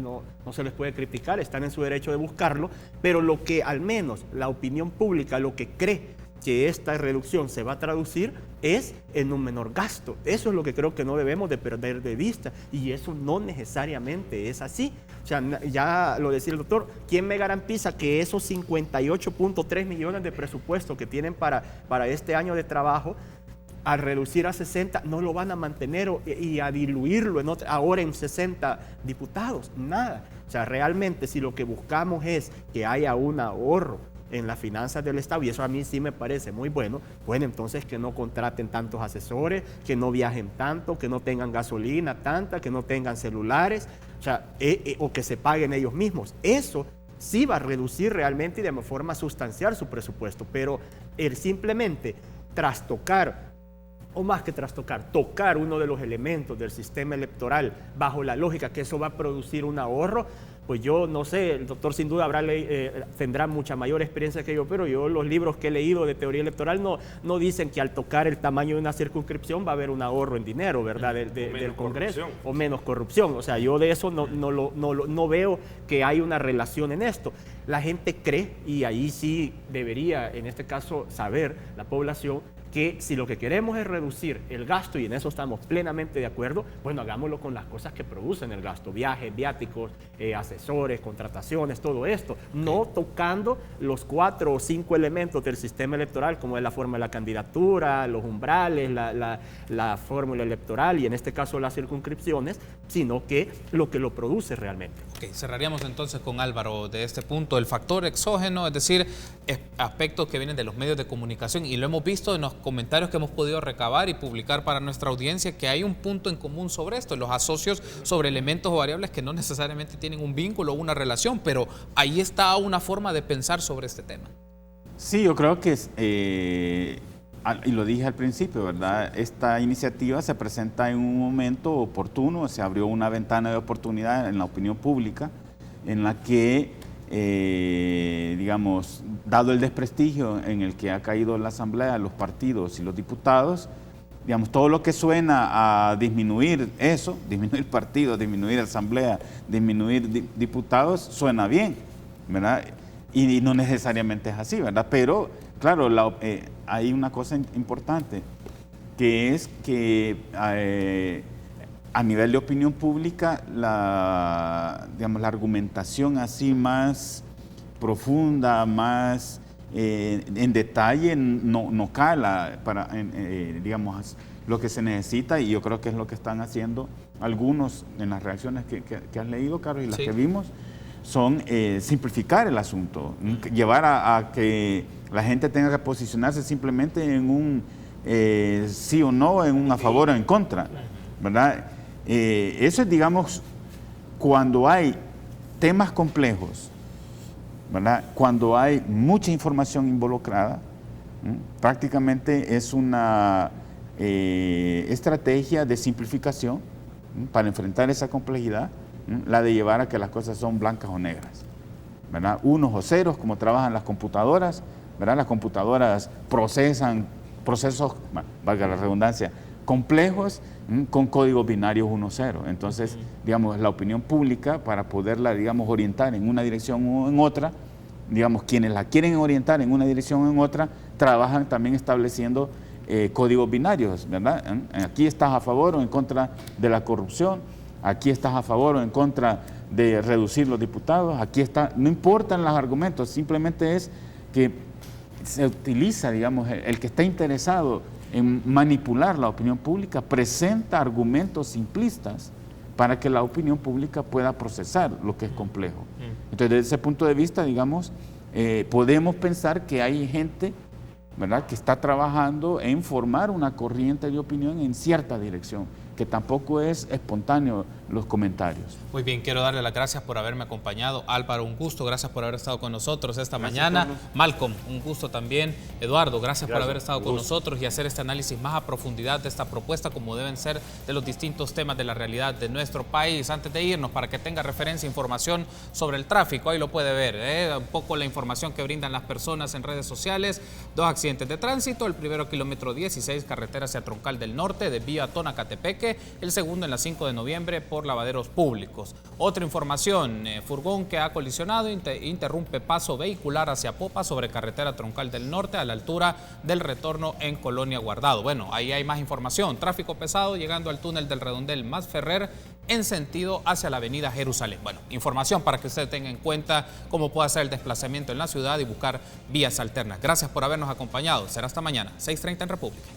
B: se les puede criticar, están en su derecho de buscarlo, pero lo que al menos la opinión pública, lo que cree que esta reducción se va a traducir es en un menor gasto. Eso es lo que creo que no debemos de perder de vista, y eso no necesariamente es así. O sea, ya lo decía el doctor, ¿quién me garantiza que esos 58.3 millones de presupuesto que tienen para este año de trabajo al reducir a 60 no lo van a mantener y a diluirlo ahora en 60 diputados, nada. O sea, realmente si lo que buscamos es que haya un ahorro en las finanzas del Estado, y eso a mí sí me parece muy bueno, pues entonces que no contraten tantos asesores, que no viajen tanto, que no tengan gasolina tanta, que no tengan celulares, o sea, o que se paguen ellos mismos. Eso sí va a reducir realmente y de forma sustancial su presupuesto, pero el simplemente trastocar, o más que trastocar, tocar uno de los elementos del sistema electoral bajo la lógica que eso va a producir un ahorro, pues yo no sé, el doctor sin duda tendrá mucha mayor experiencia que yo, pero yo los libros que he leído de teoría electoral no dicen que al tocar el tamaño de una circunscripción va a haber un ahorro en dinero, ¿verdad? Del Congreso, o menos corrupción. O sea, yo de eso no veo que hay una relación en esto. La gente cree, y ahí sí debería, en este caso, saber la población, que si lo que queremos es reducir el gasto, y en eso estamos plenamente de acuerdo, bueno, hagámoslo con las cosas que producen el gasto, viajes, viáticos, asesores, contrataciones, todo esto, no tocando los 4 o 5 elementos del sistema electoral, como es la forma de la candidatura, los umbrales, la fórmula electoral y en este caso las circunscripciones, sino que lo produce realmente.
A: Ok, cerraríamos entonces con Álvaro de este punto, el factor exógeno, es decir, aspectos que vienen de los medios de comunicación, y lo hemos visto en los comentarios que hemos podido recabar y publicar para nuestra audiencia, que hay un punto en común sobre esto, los asocios sobre elementos o variables que no necesariamente tienen un vínculo o una relación, pero ahí está una forma de pensar sobre este tema.
C: Sí, yo creo que y lo dije al principio, ¿verdad? Esta iniciativa se presenta en un momento oportuno, se abrió una ventana de oportunidad en la opinión pública en la que, digamos, dado el desprestigio en el que ha caído la Asamblea, los partidos y los diputados, digamos, todo lo que suena a disminuir eso, disminuir partidos, disminuir Asamblea, disminuir diputados, suena bien, ¿verdad? Y no necesariamente es así, ¿verdad? Pero, claro, hay una cosa importante, que es que a nivel de opinión pública, digamos, la argumentación así más profunda, más en detalle, no cala para, digamos, lo que se necesita, y yo creo que es lo que están haciendo algunos en las reacciones que has leído, Carlos, y las que vimos, son simplificar el asunto, llevar a que la gente tenga que posicionarse simplemente en un sí o no, en un a favor o en contra, ¿verdad? Eso es, digamos, cuando hay temas complejos, ¿verdad? Cuando hay mucha información involucrada, prácticamente es una estrategia de simplificación para enfrentar esa complejidad, la de llevar a que las cosas son blancas o negras, ¿verdad? Unos o ceros, como trabajan las computadoras, ¿verdad? Las computadoras procesan procesos, valga la redundancia, complejos con códigos binarios 1-0. Entonces, digamos, la opinión pública, para poderla, digamos, orientar en una dirección o en otra, digamos, quienes la quieren orientar en una dirección o en otra, trabajan también estableciendo códigos binarios, ¿verdad? Aquí estás a favor o en contra de la corrupción, aquí estás a favor o en contra de reducir los diputados, aquí está, no importan los argumentos, simplemente es que se utiliza, digamos, el que está interesado en manipular la opinión pública, presenta argumentos simplistas para que la opinión pública pueda procesar lo que es complejo. Entonces, desde ese punto de vista, digamos, podemos pensar que hay gente, ¿verdad?, que está trabajando en formar una corriente de opinión en cierta dirección, que tampoco es espontáneo los comentarios.
A: Muy bien, quiero darle las gracias por haberme acompañado. Álvaro, un gusto, gracias por haber estado con nosotros esta mañana. Carlos. Malcolm, un gusto también. Eduardo, gracias por haber estado con nosotros y hacer este análisis más a profundidad de esta propuesta, como deben ser, de los distintos temas de la realidad de nuestro país. Antes de irnos, para que tenga referencia, información sobre el tráfico, ahí lo puede ver, un poco la información que brindan las personas en redes sociales. 2 accidentes de tránsito, el primero kilómetro 16, carretera hacia Troncal del Norte, de vía Tonacatepeque, el segundo en la 5 de noviembre por lavaderos públicos. Otra información, furgón que ha colisionado interrumpe paso vehicular hacia Popa sobre carretera Troncal del Norte a la altura del retorno en Colonia Guardado. Bueno, ahí hay más información. Tráfico pesado llegando al túnel del Redondel Mas Ferrer en sentido hacia la avenida Jerusalén. Bueno, información para que usted tenga en cuenta cómo puede hacer el desplazamiento en la ciudad y buscar vías alternas. Gracias por habernos acompañado. Será hasta mañana, 6:30 en República.